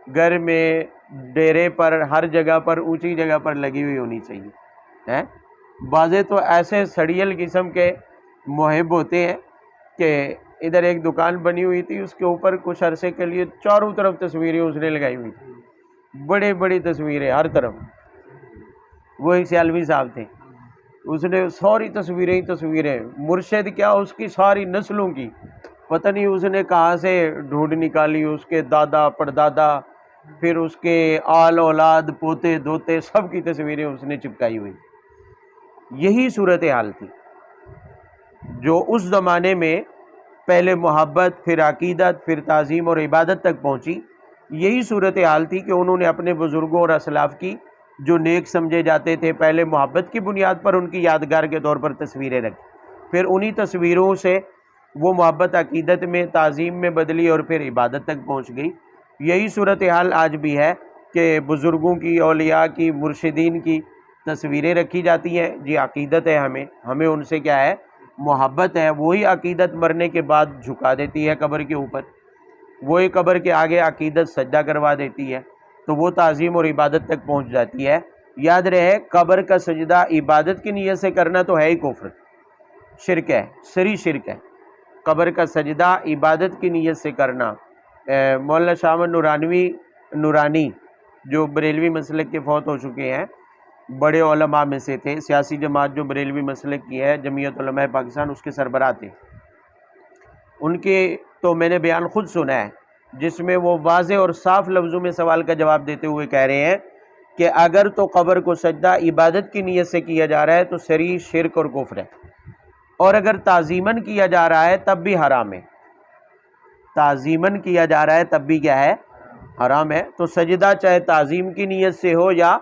گھر میں، ڈیرے پر، ہر جگہ پر، اونچی جگہ پر لگی ہوئی ہونی چاہیے. بعضے تو ایسے سڑیل قسم کے محب ہوتے ہیں کہ ادھر ایک دکان بنی ہوئی تھی، اس کے اوپر کچھ عرصے کے لیے چاروں طرف تصویریں اس نے لگائی ہوئی تھی، بڑے بڑی تصویریں ہر طرف. وہ ایک سیالوی صاحب تھے، اس نے ساری تصویریں ہی تصویریں، مرشد کیا اس کی ساری نسلوں کی، پتہ نہیں اس نے کہاں سے ڈھونڈ نکالی، اس کے دادا پردادا، پھر اس کے آل اولاد، پوتے دوتے، سب کی تصویریں اس نے چپکائی ہوئی. یہی صورتحال تھی جو اس زمانے میں پہلے محبت، پھر عقیدت، پھر تعظیم اور عبادت تک پہنچی. یہی صورتحال تھی کہ انہوں نے اپنے بزرگوں اور اسلاف کی جو نیک سمجھے جاتے تھے، پہلے محبت کی بنیاد پر ان کی یادگار کے طور پر تصویریں رکھی، پھر انہی تصویروں سے وہ محبت عقیدت میں، تعظیم میں بدلی اور پھر عبادت تک پہنچ گئی۔ یہی صورتحال آج بھی ہے کہ بزرگوں کی، اولیاء کی، مرشدین کی تصویریں رکھی جاتی ہیں، جی عقیدت ہے، ہمیں ان سے کیا ہے، محبت ہے۔ وہی عقیدت مرنے کے بعد جھکا دیتی ہے قبر کے اوپر، وہی قبر کے آگے عقیدت سجدہ کروا دیتی ہے، تو وہ تعظیم اور عبادت تک پہنچ جاتی ہے۔ یاد رہے، قبر کا سجدہ عبادت کی نیت سے کرنا تو ہے ہی کفر، شرک ہے، سری شرک ہے۔ قبر کا سجدہ عبادت کی نیت سے کرنا، مولانا شاہ احمد نورانی جو بریلوی مسلک کے فوت ہو چکے ہیں، بڑے علماء میں سے تھے، سیاسی جماعت جو بریلوی مسلک کی ہے، جمعیت علماء پاکستان، اس کے سربراہ تھے۔ ان کے تو میں نے بیان خود سنا ہے، جس میں وہ واضح اور صاف لفظوں میں سوال کا جواب دیتے ہوئے کہہ رہے ہیں کہ اگر تو قبر کو سجدہ عبادت کی نیت سے کیا جا رہا ہے تو صریح شرک اور کفر ہے، اور اگر تعظیماً کیا جا رہا ہے تب بھی حرام ہے، تعظیماً کیا جا رہا ہے تب بھی کیا ہے، حرام ہے۔ تو سجدہ چاہے تعظیم کی نیت سے ہو یا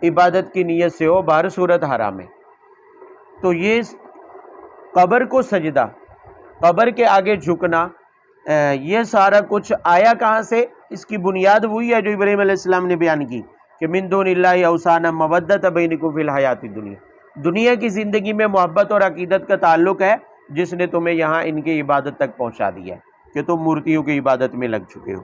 عبادت کی نیت سے ہو، بہر صورت حرام ہے۔ تو یہ قبر کو سجدہ، قبر کے آگے جھکنا، یہ سارا کچھ آیا کہاں سے؟ اس کی بنیاد وہی ہے جو ابراہیم علیہ السلام نے بیان کی کہ من دون اللہ اوثانا مودۃ بینکم فی الحیات الدنیا، دنیا کی زندگی میں محبت اور عقیدت کا تعلق ہے جس نے تمہیں یہاں ان کی عبادت تک پہنچا دیا ہے کہ تم مورتیوں کی عبادت میں لگ چکے ہو۔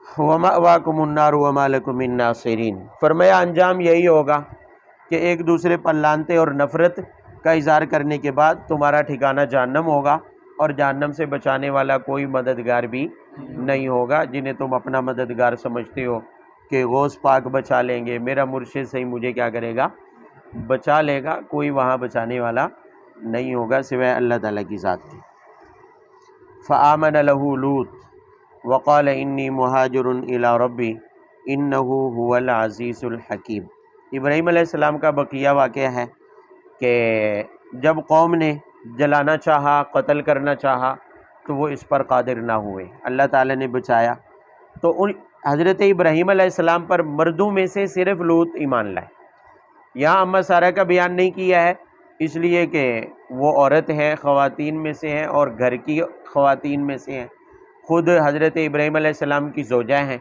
وَمَأْوَاكُمُ النَّارُ وَمَا لَكُم مِّن نَّاصِرِينَ، فرمایا انجام یہی ہوگا کہ ایک دوسرے پر لعنتیں اور نفرت کا اظہار کرنے کے بعد تمہارا ٹھکانہ جہنم ہوگا، اور جہنم سے بچانے والا کوئی مددگار بھی نہیں ہوگا۔ جنہیں تم اپنا مددگار سمجھتے ہو کہ غوث پاک بچا لیں گے، میرا مرشد صحیح مجھے کیا کرے گا، بچا لے گا، کوئی وہاں بچانے والا نہیں ہوگا سوائے اللہ تعالیٰ کی ذات کے۔ فآمن له لوط وقال انی مہاجر الی ربی انہ هو العزیز الحکیم۔ ابراہیم علیہ السلام کا بقیہ واقعہ ہے کہ جب قوم نے جلانا چاہا، قتل کرنا چاہا، تو وہ اس پر قادر نہ ہوئے، اللہ تعالیٰ نے بچایا۔ تو حضرت ابراہیم علیہ السلام پر مردوں میں سے صرف لوط ایمان لائے۔ یہاں اماں سارہ کا بیان نہیں کیا ہے، اس لیے کہ وہ عورت ہے، خواتین میں سے ہیں، اور گھر کی خواتین میں سے ہیں، خود حضرت ابراہیم علیہ السلام کی زوجہ ہیں،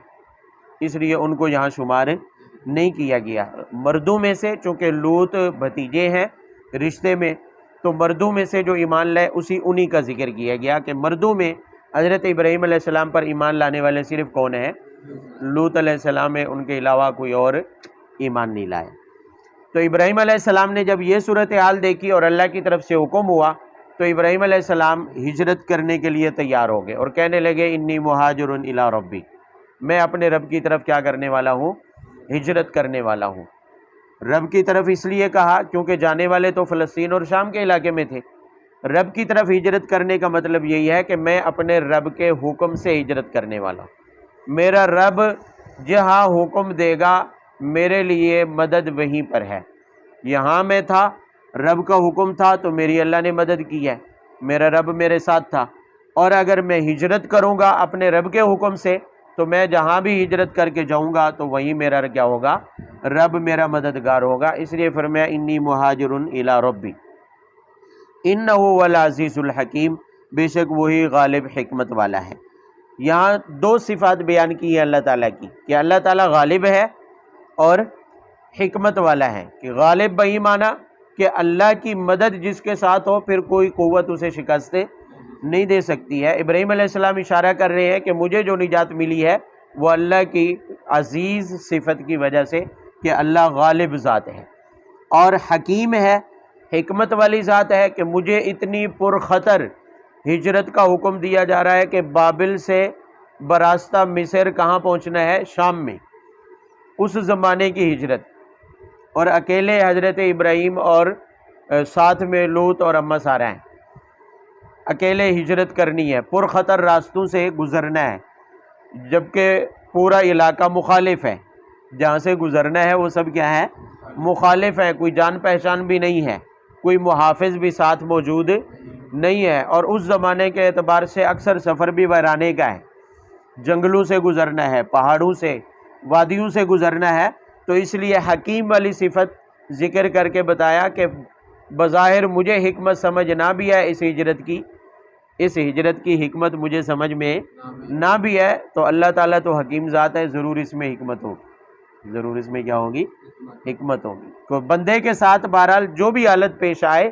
اس لیے ان کو یہاں شمار نہیں کیا گیا۔ مردوں میں سے چونکہ لوط بھتیجے ہیں رشتے میں، تو مردوں میں سے جو ایمان لائے انہی کا ذکر کیا گیا کہ مردوں میں حضرت ابراہیم علیہ السلام پر ایمان لانے والے صرف کون ہیں؟ لوط علیہ السلام ہے، ان کے علاوہ کوئی اور ایمان نہیں لائے۔ تو ابراہیم علیہ السلام نے جب یہ صورتحال دیکھی اور اللہ کی طرف سے حکم ہوا، تو ابراہیم علیہ السلام ہجرت کرنے کے لیے تیار ہو گئے اور کہنے لگے انی مہاجر الی ربی، میں اپنے رب کی طرف کیا کرنے والا ہوں؟ ہجرت کرنے والا ہوں۔ رب کی طرف اس لیے کہا کیونکہ جانے والے تو فلسطین اور شام کے علاقے میں تھے۔ رب کی طرف ہجرت کرنے کا مطلب یہی ہے کہ میں اپنے رب کے حکم سے ہجرت کرنے والا ہوں، میرا رب جہاں حکم دے گا میرے لیے مدد وہیں پر ہے۔ یہاں میں تھا، رب کا حکم تھا تو میری اللہ نے مدد کی ہے، میرا رب میرے ساتھ تھا، اور اگر میں ہجرت کروں گا اپنے رب کے حکم سے تو میں جہاں بھی ہجرت کر کے جاؤں گا تو وہیں میرا کیا ہوگا؟ رب میرا مددگار ہوگا۔ اس لیے فرمایا انی مہاجر الی ربی انہ هو العزیز الحکیم، بے شک وہی غالب حکمت والا ہے۔ یہاں دو صفات بیان کی ہے اللہ تعالیٰ کی کہ اللہ تعالیٰ غالب ہے اور حکمت والا ہے۔ کہ غالب بہی معنی کہ اللہ کی مدد جس کے ساتھ ہو پھر کوئی قوت اسے شکست نہیں دے سکتی ہے۔ ابراہیم علیہ السلام اشارہ کر رہے ہیں کہ مجھے جو نجات ملی ہے وہ اللہ کی عزیز صفت کی وجہ سے کہ اللہ غالب ذات ہے، اور حکیم ہے، حکمت والی ذات ہے کہ مجھے اتنی پرخطر ہجرت کا حکم دیا جا رہا ہے کہ بابل سے براستہ مصر کہاں پہنچنا ہے؟ شام میں، اس زمانے کی ہجرت، اور اکیلے حضرت ابراہیم اور ساتھ میں لوط اور اماں سارہ ہیں، اکیلے ہجرت کرنی ہے، پرخطر راستوں سے گزرنا ہے، جبکہ پورا علاقہ مخالف ہے، جہاں سے گزرنا ہے وہ سب کیا ہے؟ مخالف ہے، کوئی جان پہچان بھی نہیں ہے، کوئی محافظ بھی ساتھ موجود نہیں ہے، اور اس زمانے کے اعتبار سے اکثر سفر بھی ویرانے کا ہے، جنگلوں سے گزرنا ہے، پہاڑوں سے، وادیوں سے گزرنا ہے، تو اس لیے حکیم والی صفت ذکر کر کے بتایا کہ بظاہر مجھے حکمت سمجھ نہ بھی ہے اس ہجرت کی حکمت مجھے سمجھ میں نہ بھی ہے، تو اللہ تعالیٰ تو حکیم ذات ہے، ضرور اس میں حکمت ہوگی، ضرور اس میں کیا ہوگی؟ حکمت ہوگی۔ تو بندے کے ساتھ بہرحال جو بھی حالت پیش آئے،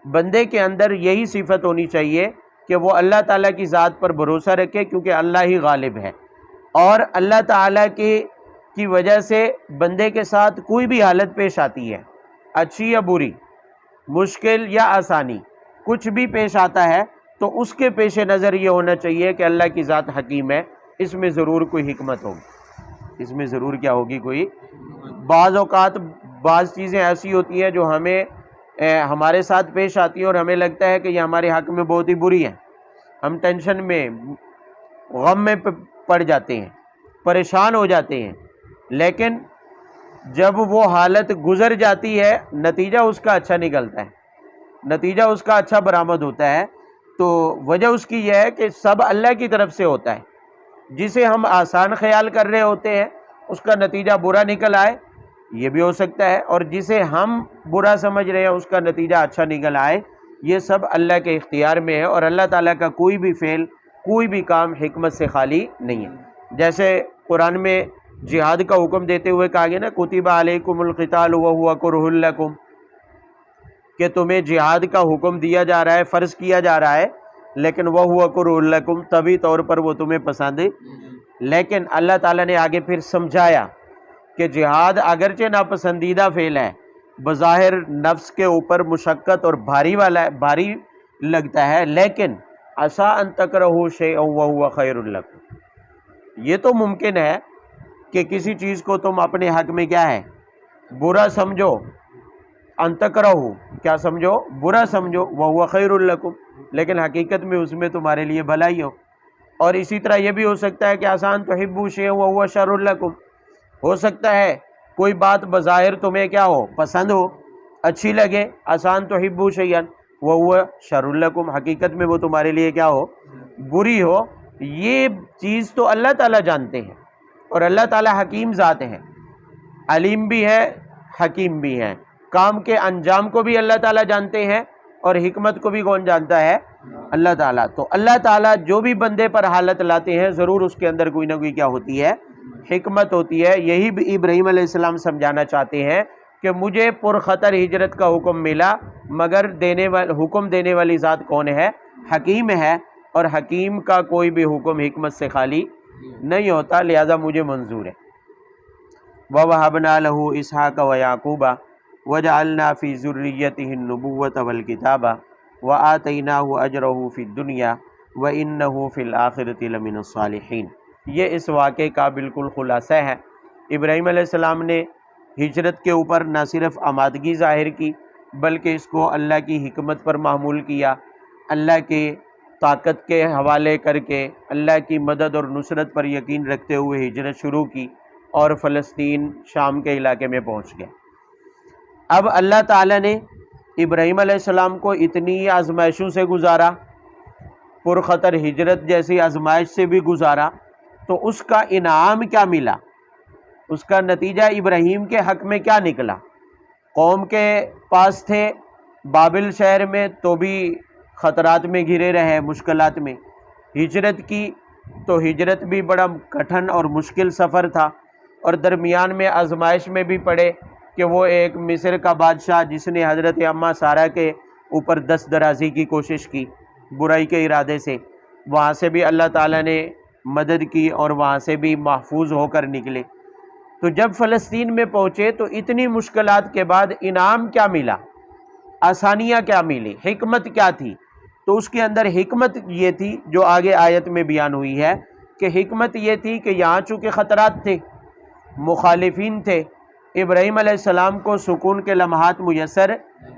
بندے کے اندر یہی صفت ہونی چاہیے کہ وہ اللہ تعالیٰ کی ذات پر بھروسہ رکھے، کیونکہ اللہ ہی غالب ہے، اور اللہ تعالیٰ کی وجہ سے بندے کے ساتھ کوئی بھی حالت پیش آتی ہے، اچھی یا بری، مشکل یا آسانی، کچھ بھی پیش آتا ہے تو اس کے پیش نظر یہ ہونا چاہیے کہ اللہ کی ذات حکیم ہے، اس میں ضرور کوئی حکمت ہوگی، اس میں ضرور کیا ہوگی؟ کوئی۔ بعض اوقات بعض چیزیں ایسی ہوتی ہیں جو ہمارے ساتھ پیش آتی ہیں اور ہمیں لگتا ہے کہ یہ ہمارے حق میں بہت ہی بری ہیں، ہم ٹینشن میں، غم میں پڑ جاتے ہیں، پریشان ہو جاتے ہیں، لیکن جب وہ حالت گزر جاتی ہے نتیجہ اس کا اچھا نکلتا ہے، نتیجہ اس کا اچھا برآمد ہوتا ہے، تو وجہ اس کی یہ ہے کہ سب اللہ کی طرف سے ہوتا ہے، جسے ہم آسان خیال کر رہے ہوتے ہیں اس کا نتیجہ برا نکل آئے، یہ بھی ہو سکتا ہے، اور جسے ہم برا سمجھ رہے ہیں اس کا نتیجہ اچھا نکل آئے، یہ سب اللہ کے اختیار میں ہے، اور اللہ تعالیٰ کا کوئی بھی فعل، کوئی بھی کام حکمت سے خالی نہیں ہے۔ جیسے قرآن میں جہاد کا حکم دیتے ہوئے کہا گیا نا، کتب علیکم القتال وہو کرہ لکم، کہ تمہیں جہاد کا حکم دیا جا رہا ہے، فرض کیا جا رہا ہے، لیکن وہو کرہ لکم، طبی طور پر وہ تمہیں پسند ہے، لیکن اللہ تعالیٰ نے آگے پھر سمجھایا کہ جہاد اگرچہ ناپسندیدہ فعل ہے، بظاہر نفس کے اوپر مشقت اور بھاری لگتا ہے، لیکن عسیٰ ان تکرہوا شیئا وہو خیر لکم، یہ تو ممکن ہے کہ کسی چیز کو تم اپنے حق میں کیا ہے؟ برا سمجھو، ان تکرہوا، کیا سمجھو؟ برا سمجھو، وہو خیر لکم، لیکن حقیقت میں اس میں تمہارے لیے بھلائی ہو۔ اور اسی طرح یہ بھی ہو سکتا ہے کہ آسان تحبوا شیئا وہو شر لکم، ہو سکتا ہے کوئی بات بظاہر تمہیں کیا ہو؟ پسند ہو، اچھی لگے، آسان تحبوا شیئا وہو شر لکم، حقیقت میں وہ تمہارے لیے کیا ہو؟ بری ہو۔ یہ چیز تو اللہ تعالیٰ جانتے ہیں، اور اللہ تعالیٰ حکیم ذات ہے، علیم بھی ہے، حکیم بھی ہے، کام کے انجام کو بھی اللہ تعالیٰ جانتے ہیں، اور حکمت کو بھی کون جانتا ہے؟ اللہ تعالیٰ۔ تو اللہ تعالیٰ جو بھی بندے پر حالت لاتے ہیں ضرور اس کے اندر کوئی نہ کوئی کیا ہوتی ہے؟ حکمت ہوتی ہے۔ یہی بھی ابراہیم علیہ السلام سمجھانا چاہتے ہیں کہ مجھے پرخطر ہجرت کا حکم ملا، مگر حکم دینے والی ذات کون ہے؟ حکیم ہے، اور حکیم کا کوئی بھی حکم حکمت سے خالی نہیں ہوتا، لہذا مجھے منظور ہے۔ وَوَهَبْنَا لَهُ إِسْحَاقَ وَيَعْقُوبَ وَجَعَلْنَا فِي ذُرِّيَّتِهِ النُّبُوَّةَ وَالْكِتَابَ وَآتَيْنَاهُ أَجْرَهُ فِي الدُّنْيَا وَإِنَّهُ فِي الْآخِرَةِ لَمِنَ الصَّالِحِينَ۔ یہ اس واقعے کا بالکل خلاصہ ہے۔ ابراہیم علیہ السلام نے ہجرت کے اوپر نہ صرف آمادگی ظاہر کی، بلکہ اس کو اللہ کی حکمت پر معمول کیا، اللہ کی طاقت کے حوالے کر کے اللہ کی مدد اور نصرت پر یقین رکھتے ہوئے ہجرت شروع کی، اور فلسطین شام کے علاقے میں پہنچ گئے۔ اب اللہ تعالیٰ نے ابراہیم علیہ السلام کو اتنی آزمائشوں سے گزارا، پرخطر ہجرت جیسی آزمائش سے بھی گزارا، تو اس کا انعام کیا ملا؟ اس کا نتیجہ ابراہیم کے حق میں کیا نکلا؟ قوم کے پاس تھے بابل شہر میں تو بھی خطرات میں گھرے رہے، مشکلات میں، ہجرت کی تو ہجرت بھی بڑا کٹھن اور مشکل سفر تھا، اور درمیان میں آزمائش میں بھی پڑے کہ وہ ایک مصر کا بادشاہ جس نے حضرت اماں سارہ کے اوپر دست درازی کی کوشش کی برائی کے ارادے سے، وہاں سے بھی اللہ تعالیٰ نے مدد کی اور وہاں سے بھی محفوظ ہو کر نکلے۔ تو جب فلسطین میں پہنچے تو اتنی مشکلات کے بعد انعام کیا ملا؟ آسانیاں کیا ملی؟ حکمت کیا تھی؟ تو اس کے اندر حکمت یہ تھی جو آگے آیت میں بیان ہوئی ہے، کہ حکمت یہ تھی کہ یہاں چونکہ خطرات تھے، مخالفین تھے، ابراہیم علیہ السلام کو سکون کے لمحات میسر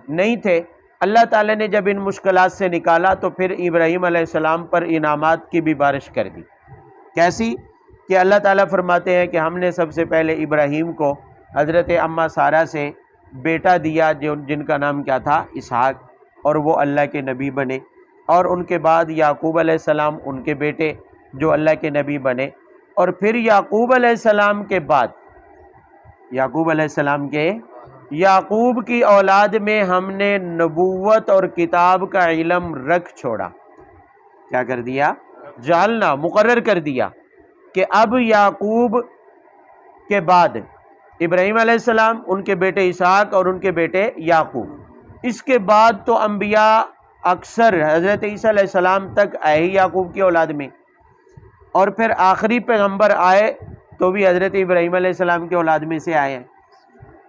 نہیں تھے، اللہ تعالیٰ نے جب ان مشکلات سے نکالا تو پھر ابراہیم علیہ السلام پر انعامات کی بھی بارش کر دی۔ کیسی؟ کہ اللہ تعالیٰ فرماتے ہیں کہ ہم نے سب سے پہلے ابراہیم کو حضرت اماں سارہ سے بیٹا دیا، جن کا نام کیا تھا؟ اسحاق، اور وہ اللہ کے نبی بنے، اور ان کے بعد یعقوب علیہ السلام ان کے بیٹے، جو اللہ کے نبی بنے، اور پھر یعقوب علیہ السلام کے بعد، یعقوب علیہ السلام کے یعقوب کی اولاد میں ہم نے نبوت اور کتاب کا علم رکھ چھوڑا، کیا کر دیا؟ جعلنا، مقرر کر دیا کہ اب یعقوب کے بعد ابراہیم علیہ السلام، ان کے بیٹے اسحاق اور ان کے بیٹے یعقوب، اس کے بعد تو انبیاء اکثر حضرت عیسیٰ علیہ السلام تک آئے ہی یعقوب کی اولاد میں، اور پھر آخری پیغمبر آئے تو بھی حضرت ابراہیم علیہ السلام کی اولاد میں سے آئے ہیں۔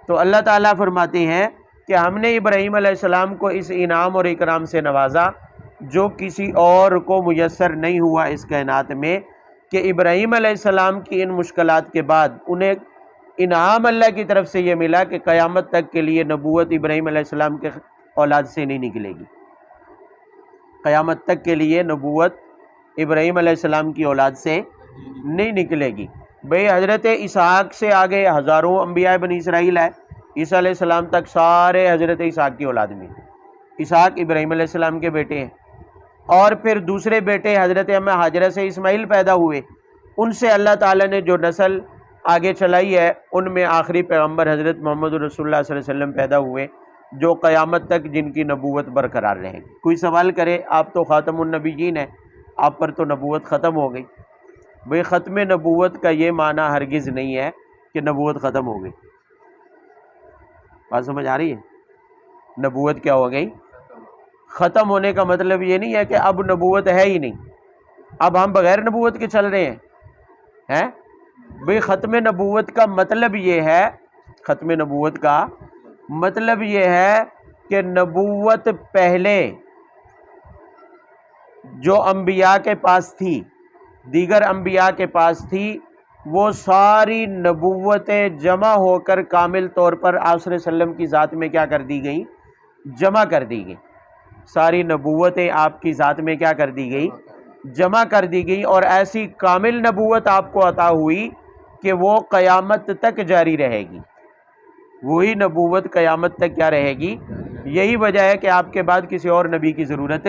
تو اللہ تعالیٰ فرماتے ہیں کہ ہم نے ابراہیم علیہ السلام کو اس انعام اور اکرام سے نوازا جو کسی اور کو میسر نہیں ہوا اس کائنات میں، کہ ابراہیم علیہ السلام کی ان مشکلات کے بعد انہیں انعام اللہ کی طرف سے یہ ملا کہ قیامت تک کے لیے نبوت ابراہیم علیہ السلام کے اولاد سے نہیں نکلے گی، قیامت تک کے لیے نبوت ابراہیم علیہ السلام کی اولاد سے نہیں نکلے گی۔ بھئی حضرت اسحاق سے آگے ہزاروں انبیاء بنی اسرائیل آئے، عیسیٰ علیہ السلام تک سارے حضرت اسحاق کی اولاد میں، اسحاق ابراہیم علیہ السلام کے بیٹے ہیں، اور پھر دوسرے بیٹے حضرت اماں ہاجرہ سے اسماعیل پیدا ہوئے، ان سے اللہ تعالیٰ نے جو نسل آگے چلائی ہے ان میں آخری پیغمبر حضرت محمد رسول اللہ صلی اللہ علیہ وسلم پیدا ہوئے جو قیامت تک جن کی نبوت برقرار رہے گی۔ کوئی سوال کرے آپ تو خاتم النبیین ہیں، آپ پر تو نبوت ختم ہو گئی۔ بھئی ختم نبوت کا یہ معنی ہرگز نہیں ہے کہ نبوت ختم ہو گئی، بات سمجھ آ رہی ہے؟ نبوت کیا ہو گئی؟ ختم ہونے کا مطلب یہ نہیں ہے کہ اب نبوت ہے ہی نہیں، اب ہم بغیر نبوت کے چل رہے ہیں۔ بھئی ختم نبوت کا مطلب یہ ہے، ختم نبوت کا مطلب یہ ہے کہ نبوت پہلے جو انبیاء کے پاس تھی، دیگر انبیاء کے پاس تھی، وہ ساری نبوتیں جمع ہو کر کامل طور پر آپ صلی اللہ علیہ وسلم کی ذات میں کیا کر دی گئی؟ جمع کر دی گئی۔ ساری نبوتیں آپ کی ذات میں کیا کر دی گئی؟ جمع کر دی گئی، اور ایسی کامل نبوت آپ کو عطا ہوئی کہ وہ قیامت تک جاری رہے گی۔ وہی نبوت قیامت تک کیا رہے گی؟ یہی وجہ ہے کہ آپ کے بعد کسی اور نبی کی ضرورت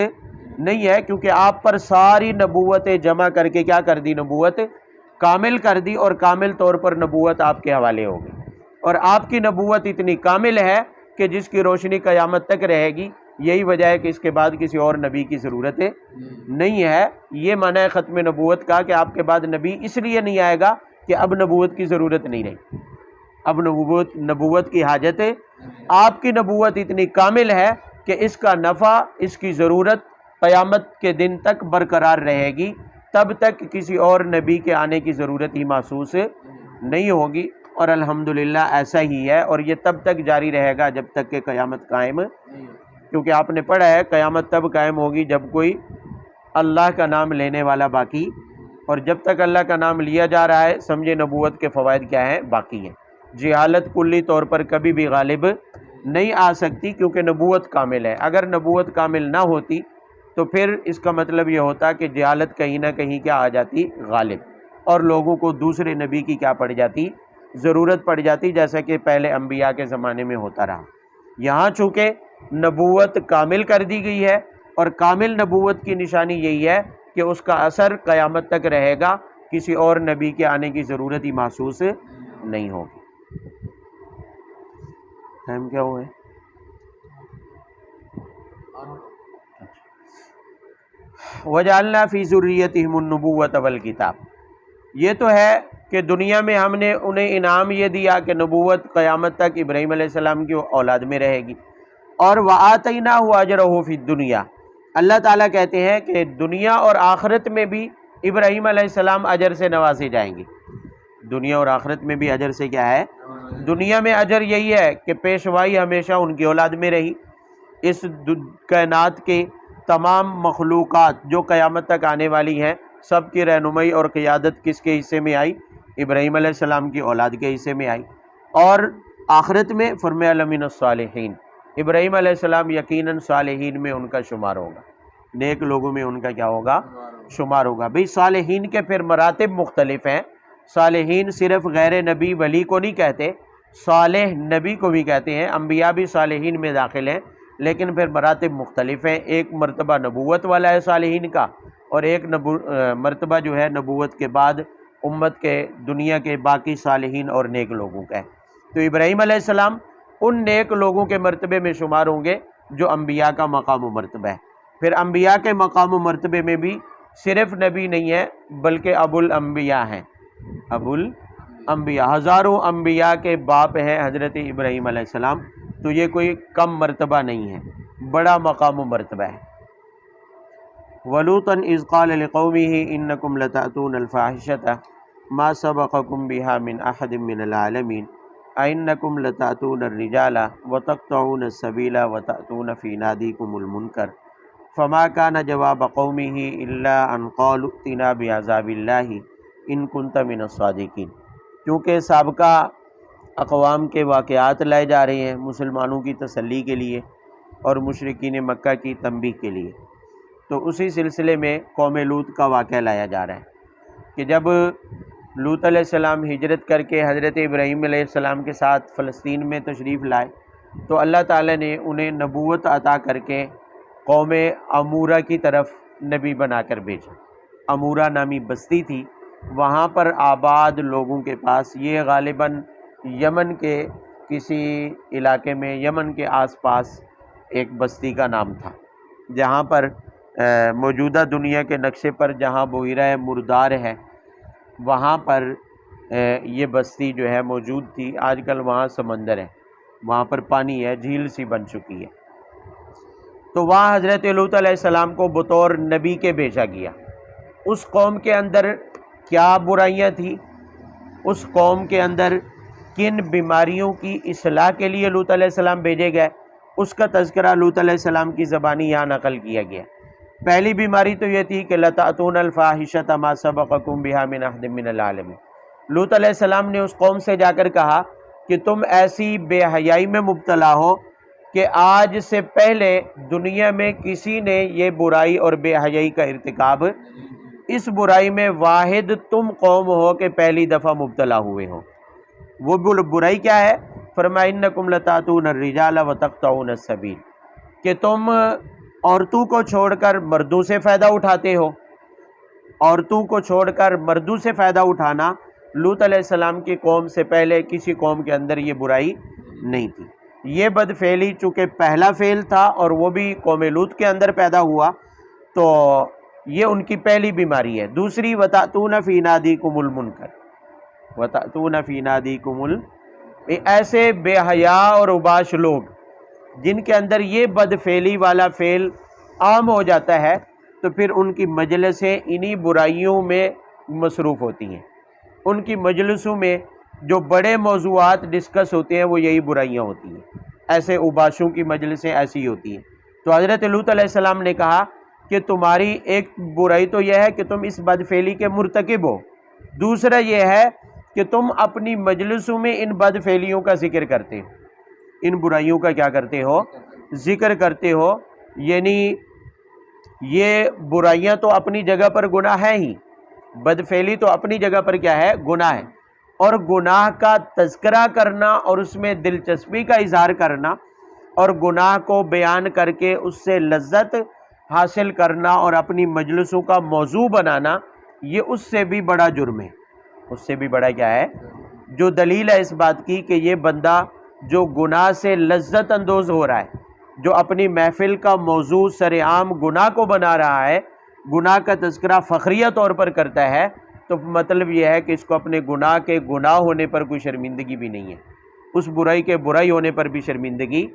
نہیں ہے، کیونکہ آپ پر ساری نبوتیں جمع کر کے کیا کر دی؟ نبوت کامل کر دی، اور کامل طور پر نبوت آپ کے حوالے ہو گئی، اور آپ کی نبوت اتنی کامل ہے کہ جس کی روشنی قیامت تک رہے گی۔ یہی وجہ ہے کہ اس کے بعد کسی اور نبی کی ضرورت نہیں ہے۔ یہ معنی ہے ختم نبوت کا کہ آپ کے بعد نبی اس لیے نہیں آئے گا کہ اب نبوت کی ضرورت نہیں رہی، اب نبوت کی حاجت ہے۔ آپ کی نبوت اتنی کامل ہے کہ اس کا نفع، اس کی ضرورت قیامت کے دن تک برقرار رہے گی، تب تک کسی اور نبی کے آنے کی ضرورت ہی محسوس نہیں ہوگی، اور الحمدللہ ایسا ہی ہے، اور یہ تب تک جاری رہے گا جب تک کہ قیامت قائم، کیونکہ آپ نے پڑھا ہے قیامت تب قائم ہوگی جب کوئی اللہ کا نام لینے والا باقی، اور جب تک اللہ کا نام لیا جا رہا ہے سمجھے نبوت کے فوائد کیا ہیں؟ باقی ہیں۔ جہالت کلی طور پر کبھی بھی غالب نہیں آ سکتی، کیونکہ نبوت کامل ہے۔ اگر نبوت کامل نہ ہوتی تو پھر اس کا مطلب یہ ہوتا کہ جہالت کہیں نہ کہیں کیا آ جاتی؟ غالب، اور لوگوں کو دوسرے نبی کی کیا پڑ جاتی؟ ضرورت پڑ جاتی، جیسا کہ پہلے انبیاء کے زمانے میں ہوتا رہا۔ یہاں چونکہ نبوت کامل کر دی گئی ہے، اور کامل نبوت کی نشانی یہی ہے کہ اس کا اثر قیامت تک رہے گا، کسی اور نبی کے آنے کی ضرورت ہی محسوس نہیں ہوگی۔ ٹائم کیا ہوا ہے؟ وَجَعَلْنَا فِي ذُرِّيَّتِهِمُ النُّبُوَّةَ وَالْكِتَابَ، یہ تو ہے کہ دنیا میں ہم نے انہیں انعام یہ دیا کہ نبوت قیامت تک ابراہیم علیہ السلام کی اولاد میں رہے گی، اور وَآتَيْنَاهُ أَجْرَهُ فِي الدُّنْيَا، اللہ تعالیٰ کہتے ہیں کہ دنیا اور آخرت میں بھی ابراہیم علیہ السلام اجر سے نوازے جائیں گے۔ دنیا اور آخرت میں بھی اجر سے کیا ہے؟ دنیا میں اجر یہی ہے کہ پیشوائی ہمیشہ ان کی اولاد میں رہی۔ اس کائنات کے تمام مخلوقات جو قیامت تک آنے والی ہیں، سب کی رہنمائی اور قیادت کس کے حصے میں آئی؟ ابراہیم علیہ السلام کی اولاد کے حصے میں آئی۔ اور آخرت میں فرمایا لمن الصالحین، ابراہیم علیہ السلام یقیناً صالحین میں ان کا شمار ہوگا، نیک لوگوں میں ان کا کیا ہوگا؟ شمار ہوگا۔ بھئی صالحین کے پھر مراتب مختلف ہیں۔ صالحین صرف غیر نبی ولی کو نہیں کہتے، صالح نبی کو بھی کہتے ہیں، انبیاء بھی صالحین میں داخل ہیں، لیکن پھر مراتب مختلف ہیں۔ ایک مرتبہ نبوت والا ہے صالحین کا، اور ایک مرتبہ جو ہے نبوت کے بعد امت کے دنیا کے باقی صالحین اور نیک لوگوں کا ہے۔ تو ابراہیم علیہ السلام ان نیک لوگوں کے مرتبے میں شمار ہوں گے جو انبیاء کا مقام و مرتبہ ہے۔ پھر انبیاء کے مقام و مرتبے میں بھی صرف نبی نہیں ہے بلکہ ابو الانبیاء ہیں، ابو الانبیاء، ہزاروں انبیاء کے باپ ہیں حضرت ابراہیم علیہ السلام، تو یہ کوئی کم مرتبہ نہیں ہے، بڑا مقام و مرتبہ ہے۔ وَلُوطًا إِذْ قَالَ لِقَوْمِهِ إِنَّكُمْ لَتَأْتُونَ الْفَاحِشَةَ مَا سَبَقَكُمْ بِهَا مِنْ أَحَدٍ مِّنَ الْعَالَمِينَ أَإِنَّكُمْ لَتَأْتُونَ الرِّجَالَ وَتَقْطَعُونَ السَّبِيلَ وَتَأْتُونَ فِي نَادِيكُمُ الْمُنكَرَ فَمَا كَانَ جَوَابَ قَوْمِهِ إِلَّا أَنْ قَالُوا ائْتِنَا بِعَذَابِ اللَّهِ إِن كُنتَ مِنَ الصَّادِقِينَ۔ کیونکہ سابقہ اقوام کے واقعات لائے جا رہے ہیں مسلمانوں کی تسلی کے لیے اور مشرکین مکہ کی تنبیہ کے لیے، تو اسی سلسلے میں قوم لوط کا واقعہ لایا جا رہا ہے کہ جب لوط علیہ السلام ہجرت کر کے حضرت ابراہیم علیہ السلام کے ساتھ فلسطین میں تشریف لائے تو اللہ تعالیٰ نے انہیں نبوت عطا کر کے قوم امورہ کی طرف نبی بنا کر بھیجا۔ امورہ نامی بستی تھی، وہاں پر آباد لوگوں کے پاس، یہ غالباً یمن کے کسی علاقے میں، یمن کے آس پاس ایک بستی کا نام تھا، جہاں پر موجودہ دنیا کے نقشے پر جہاں بحیرہ مردار ہے وہاں پر یہ بستی جو ہے موجود تھی۔ آج کل وہاں سمندر ہے، وہاں پر پانی ہے، جھیل سی بن چکی ہے۔ تو وہاں حضرت لوط علیہ السلام کو بطور نبی کے بھیجا گیا۔ اس قوم کے اندر کیا برائیاں تھیں، اس قوم کے اندر کن بیماریوں کی اصلاح کے لیے لوط علیہ السلام بھیجے گئے، اس کا تذکرہ لوط علیہ السلام کی زبانی یہاں نقل کیا گیا۔ پہلی بیماری تو یہ تھی کہ لَتَأْتُونَ الْفَاحِشَةَ مَا سَبَقَكُمْ بِهَا مِنْ أَحَدٍ مِّنَ الْعَالَمِينَ۔ لوط علیہ السلام نے اس قوم سے جا کر کہا کہ تم ایسی بے حیائی میں مبتلا ہو کہ آج سے پہلے دنیا میں کسی نے یہ برائی اور بے حیائی کا ارتکاب، اس برائی میں واحد تم قوم ہو کہ پہلی دفعہ مبتلا ہوئے ہو۔ وہ برائی کیا ہے؟ فرمایا اِنَّكُمْ لَتَأْتُونَ الرِّجَالَ وَتَقْطَعُونَ السَّبِيلَ، کہ تم عورتوں کو چھوڑ کر مردوں سے فائدہ اٹھاتے ہو۔ عورتوں کو چھوڑ کر مردوں سے فائدہ اٹھانا لوط علیہ السلام کی قوم سے پہلے کسی قوم کے اندر یہ برائی نہیں تھی۔ یہ بدفعلی چونکہ پہلا فعل تھا اور وہ بھی قوم لوط کے اندر پیدا ہوا، تو یہ ان کی پہلی بیماری ہے۔ دوسری وَتَأْتُونَ فِي نَادِيكُمُ الْمُنكَرَ، وَتَأْتُونَ فِي نَادِيكُمُ ایسے بے حیا اور اوباش لوگ جن کے اندر یہ بدفعلی والا فعل عام ہو جاتا ہے، تو پھر ان کی مجلسیں انہی برائیوں میں مصروف ہوتی ہیں۔ ان کی مجلسوں میں جو بڑے موضوعات ڈسکس ہوتے ہیں وہ یہی برائیاں ہوتی ہیں، ایسے اوباشوں کی مجلسیں ایسی ہوتی ہیں۔ تو حضرت لوط علیہ السلام نے کہا کہ تمہاری ایک برائی تو یہ ہے کہ تم اس بدفعلی کے مرتکب ہو، دوسرا یہ ہے کہ تم اپنی مجلسوں میں ان بدفعلیوں کا ذکر کرتے ہو، ان برائیوں کا کیا کرتے ہو؟ ذکر کرتے ہو۔ یعنی یہ برائیاں تو اپنی جگہ پر گناہ ہے ہی، بدفعلی تو اپنی جگہ پر کیا ہے؟ گناہ ہے، اور گناہ کا تذکرہ کرنا اور اس میں دلچسپی کا اظہار کرنا اور گناہ کو بیان کر کے اس سے لذت حاصل کرنا اور اپنی مجلسوں کا موضوع بنانا، یہ اس سے بھی بڑا جرم ہے، اس سے بھی بڑا کیا ہے؟ جو دلیل ہے اس بات کی کہ یہ بندہ جو گناہ سے لذت اندوز ہو رہا ہے، جو اپنی محفل کا موضوع سر عام گناہ کو بنا رہا ہے، گناہ کا تذکرہ فخریہ طور پر کرتا ہے، تو مطلب یہ ہے کہ اس کو اپنے گناہ کے گناہ ہونے پر کوئی شرمندگی بھی نہیں ہے، اس برائی کے برائی ہونے پر بھی شرمندگی۔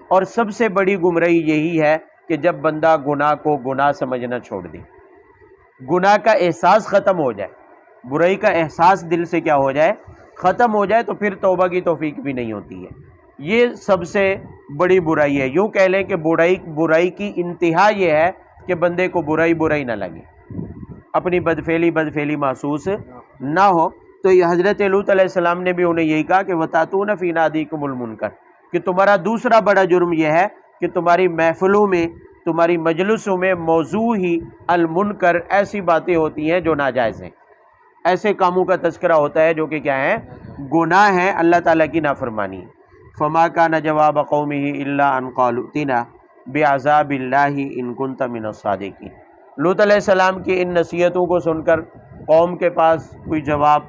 اور سب سے بڑی گمراہی یہی ہے کہ جب بندہ گناہ کو گناہ سمجھنا چھوڑ دے، گناہ کا احساس ختم ہو جائے، برائی کا احساس دل سے کیا ہو جائے؟ ختم ہو جائے، تو پھر توبہ کی توفیق بھی نہیں ہوتی ہے۔ یہ سب سے بڑی برائی ہے۔ یوں کہہ لیں کہ برائی کی انتہا یہ ہے کہ بندے کو برائی نہ لگے، اپنی بدفعلی محسوس نہ ہو۔ تو یہ حضرت لوط علیہ السلام نے بھی انہیں یہی کہا کہ وَتَأْتُونَ فِي نَادِيكُمُ الْمُنكَرَ، کہ تمہارا دوسرا بڑا جرم یہ ہے کہ تمہاری محفلوں میں، تمہاری مجلسوں میں موضوع ہی المنکر، ایسی باتیں ہوتی ہیں جو ناجائز ہیں، ایسے کاموں کا تذکرہ ہوتا ہے جو کہ کیا ہے؟ گناہ ہے، اللہ تعالیٰ کی نافرمانی ہے۔ فما كان جواب قومه الا ان قالوا ائتنا بعذاب الله ان كنت من الصادقين۔ لوط علیہ السلام کی ان نصیحتوں کو سن کر قوم کے پاس کوئی جواب،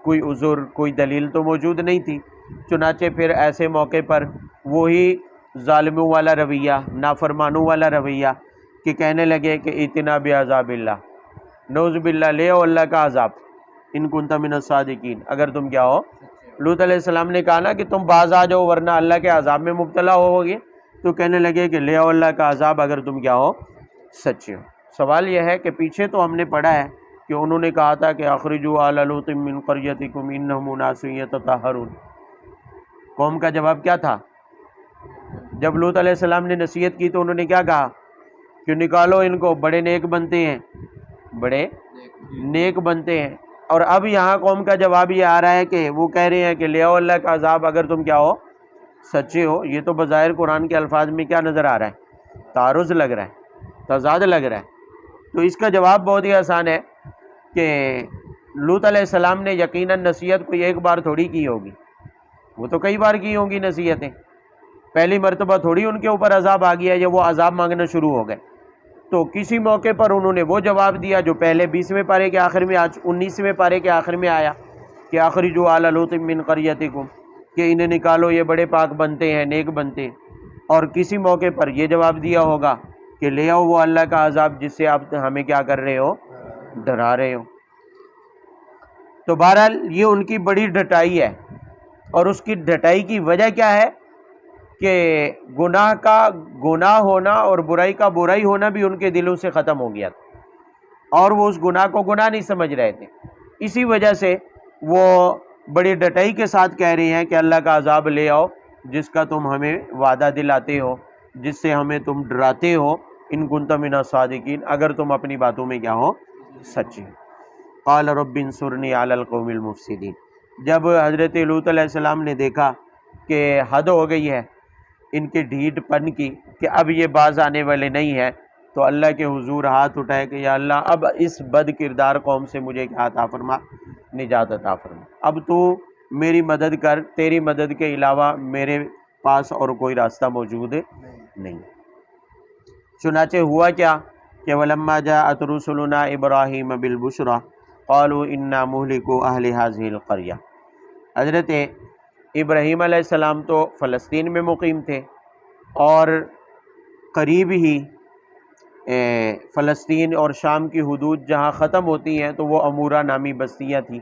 کوئی عذر، کوئی دلیل تو موجود نہیں تھی، چنانچہ پھر ایسے موقع پر وہی ظالموں والا رویہ، نافرمانوں والا رویہ کہ کہنے لگے کہ اتنا بعذاب اللہ، نعوذ باللہ، لے آؤ اللہ کا عذاب، ان کنت من الصادقین، اگر تم کیا ہو۔ لوط علیہ السلام نے کہا نا کہ تم باز آ جاؤ ورنہ اللہ کے عذاب میں مبتلا ہوگے، تو کہنے لگے کہ لے آؤ اللہ کا عذاب اگر تم کیا ہو، سچے ہو۔ سوال یہ ہے کہ پیچھے تو ہم نے پڑھا ہے کہ انہوں نے کہا تھا کہ اخرجوا آل لوط من قریتکم انہم اناس یتطہرون، قوم کا جواب کیا تھا؟ جب لوط علیہ السلام نے نصیحت کی تو انہوں نے کیا کہا کہ نکالو ان کو، بڑے نیک بنتے ہیں، بڑے نیک بنتے ہیں۔ اور اب یہاں قوم کا جواب یہ آ رہا ہے کہ وہ کہہ رہے ہیں کہ لے آؤ اللہ کا عذاب اگر تم کیا ہو، سچے ہو۔ یہ تو بظاہر قرآن کے الفاظ میں کیا نظر آ رہا ہے؟ تعارض لگ رہا ہے، تضاد لگ رہا ہے۔ تو اس کا جواب بہت ہی آسان ہے کہ لوط علیہ السلام نے یقیناً نصیحت کوئی ایک بار تھوڑی کی ہوگی، وہ تو کئی بار کی ہوں گی نصیحتیں، پہلی مرتبہ تھوڑی ان کے اوپر عذاب آ گیا یا وہ عذاب مانگنا شروع ہو گئے۔ تو کسی موقع پر انہوں نے وہ جواب دیا جو پہلے 20ویں پارے کے آخر میں، آج 19ویں پارے کے آخر میں آیا کہ اخرجوا آل لوط من قریتکم، کہ انہیں نکالو یہ بڑے پاک بنتے ہیں، نیک بنتے ہیں۔ اور کسی موقع پر یہ جواب دیا ہوگا کہ لے آؤ وہ اللہ کا عذاب جس سے آپ ہمیں کیا کر رہے ہو، ڈرا رہے ہو۔ تو بہرحال یہ ان کی بڑی ڈٹائی ہے، اور اس کی ڈٹائی کی وجہ کیا ہے کہ گناہ کا گناہ ہونا اور برائی کا برائی ہونا بھی ان کے دلوں سے ختم ہو گیا تھا، اور وہ اس گناہ کو گناہ نہیں سمجھ رہے تھے۔ اسی وجہ سے وہ بڑی ڈٹائی کے ساتھ کہہ رہے ہیں کہ اللہ کا عذاب لے آؤ جس کا تم ہمیں وعدہ دلاتے ہو، جس سے ہمیں تم ڈراتے ہو، ان کنت من الصادقین، اگر تم اپنی باتوں میں کیا ہو، سچے۔ قال رب انصرنی علی القوم المفسدین، جب حضرت لوط علیہ السلام نے دیکھا کہ حد ہو گئی ہے ان کے ڈھیٹ پن کی، کہ اب یہ باز آنے والے نہیں ہیں، تو اللہ کے حضور ہاتھ اٹھائے کہ یا اللہ اب اس بد کردار قوم سے مجھے کیا عطا فرما، نجات عطا فرما، اب تو میری مدد کر، تیری مدد کے علاوہ میرے پاس اور کوئی راستہ موجود نہیں۔ چنانچہ ہوا کیا کہ وَلَمَّا جَاءَتْ رُسُلُنَا إِبْرَاهِيمَ بِالْبُشْرَىٰ قَالُوا إِنَّا مُهْلِكُو أَهْلِ هَٰذِهِ الْقَرْيَةِ، حضرت ابراہیم علیہ السلام تو فلسطین میں مقیم تھے، اور قریب ہی فلسطین اور شام کی حدود جہاں ختم ہوتی ہیں تو وہ امورہ نامی بستیاں تھیں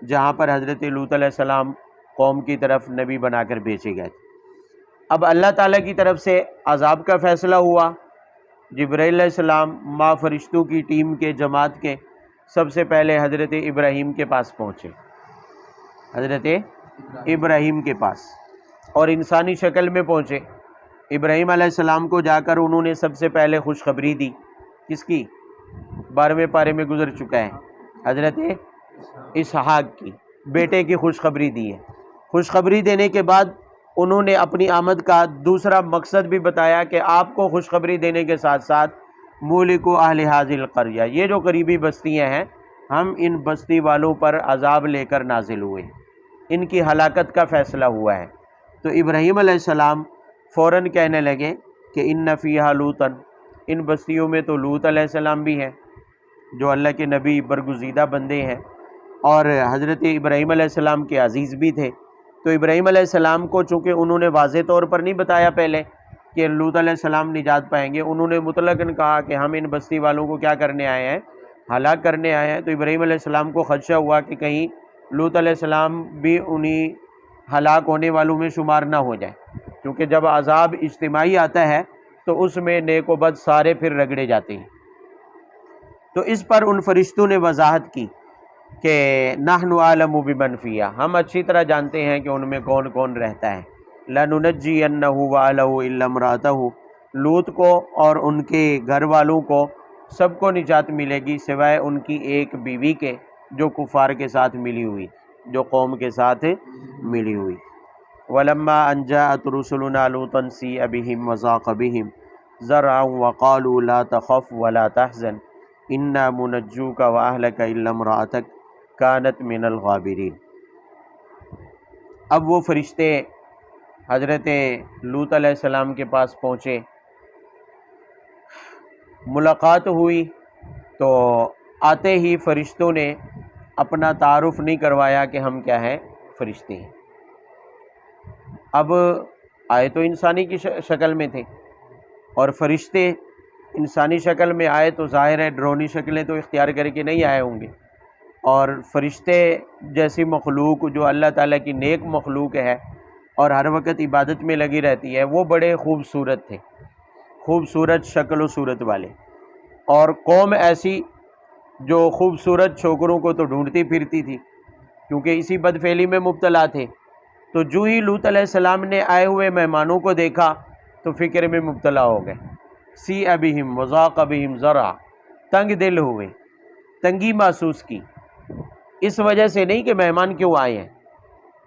جہاں پر حضرت لوط علیہ السلام قوم کی طرف نبی بنا کر بھیجے گئے تھے۔ اب اللہ تعالیٰ کی طرف سے عذاب کا فیصلہ ہوا، جبرائیل علیہ السلام ماں فرشتوں کی ٹیم کے جماعت کے سب سے پہلے حضرت ابراہیم کے پاس پہنچے، حضرت ابراہیم کے پاس، اور انسانی شکل میں پہنچے۔ ابراہیم علیہ السلام کو جا کر انہوں نے سب سے پہلے خوشخبری دی، کس کی؟ 12ویں پارے میں گزر چکا ہے، حضرت اسحاق کی، بیٹے کی خوشخبری دی ہے۔ خوشخبری دینے کے بعد انہوں نے اپنی آمد کا دوسرا مقصد بھی بتایا کہ آپ کو خوشخبری دینے کے ساتھ ساتھ مُہْلِكُ أَهْلِ هَٰذِهِ الْقَرْيَةِ، یہ جو قریبی بستیاں ہیں ہم ان بستی والوں پر عذاب لے کر نازل ہوئے، ان کی ہلاکت کا فیصلہ ہوا ہے۔ تو ابراہیم علیہ السلام فوراً کہنے لگے کہ ان فیہا لوطن، ان بستیوں میں تو لوط علیہ السلام بھی ہیں جو اللہ کے نبی برگزیدہ بندے ہیں، اور حضرت ابراہیم علیہ السلام کے عزیز بھی تھے۔ تو ابراہیم علیہ السلام کو چونکہ انہوں نے واضح طور پر نہیں بتایا پہلے کہ لوط علیہ السلام نجات پائیں گے، انہوں نے مطلقاً کہا کہ ہم ان بستی والوں کو کیا کرنے آئے ہیں، ہلاک کرنے آئے ہیں۔ تو ابراہیم علیہ السلام کو خدشہ ہوا کہ کہیں لوط علیہ السلام بھی انہی ہلاک ہونے والوں میں شمار نہ ہو جائے، کیونکہ جب عذاب اجتماعی آتا ہے تو اس میں نیک و بد سارے پھر رگڑے جاتے ہیں۔ تو اس پر ان فرشتوں نے وضاحت کی کہ نحن اعلم بمن فیہا، ہم اچھی طرح جانتے ہیں کہ ان میں کون کون رہتا ہے۔ لننجینہ وَأَہلَہُ إِلَّا امرأتہ، لوط کو اور ان کے گھر والوں کو سب کو نجات ملے گی سوائے ان کی ایک بیوی کے جو کفار کے ساتھ ملی ہوئی، جو قوم کے ساتھ ملی ہوئی۔ وَلَمَّا أَن جَاءَتْ رُسُلُنَا لُوطًا سِیءَ بِهِمْ وَضَاقَ بِهِمْ ذَرْعًا وَقَالُوا لَا تَخَفْ وَلَا تَحْزَنْ إِنَّا مُنَجُّوكَ وَأَهْلَكَ إِلَّا امْرَأَتَكَ كَانَتْ مِنَ الْغَابِرِينَ۔ اب وہ فرشتے حضرت لوط علیہ السلام کے پاس پہنچے، ملاقات ہوئی تو آتے ہی فرشتوں نے اپنا تعارف نہیں کروایا کہ ہم کیا ہیں، فرشتے ہیں۔ اب آئے تو انسانی کی شکل میں تھے، اور فرشتے انسانی شکل میں آئے تو ظاہر ہے ڈرونی شکلیں تو اختیار کر کے نہیں آئے ہوں گے، اور فرشتے جیسی مخلوق جو اللہ تعالیٰ کی نیک مخلوق ہے اور ہر وقت عبادت میں لگی رہتی ہے، وہ بڑے خوبصورت تھے، خوبصورت شکل و صورت والے، اور قوم ایسی جو خوبصورت چھوکروں کو تو ڈھونڈتی پھرتی تھی کیونکہ اسی بدفعلی میں مبتلا تھے۔ تو جو ہی لوط علیہ السلام نے آئے ہوئے مہمانوں کو دیکھا تو فکر میں مبتلا ہو گئے، سی بہم وضاق بہم ذرع، تنگ دل ہوئے، تنگی محسوس کی۔ اس وجہ سے نہیں کہ مہمان کیوں آئے ہیں،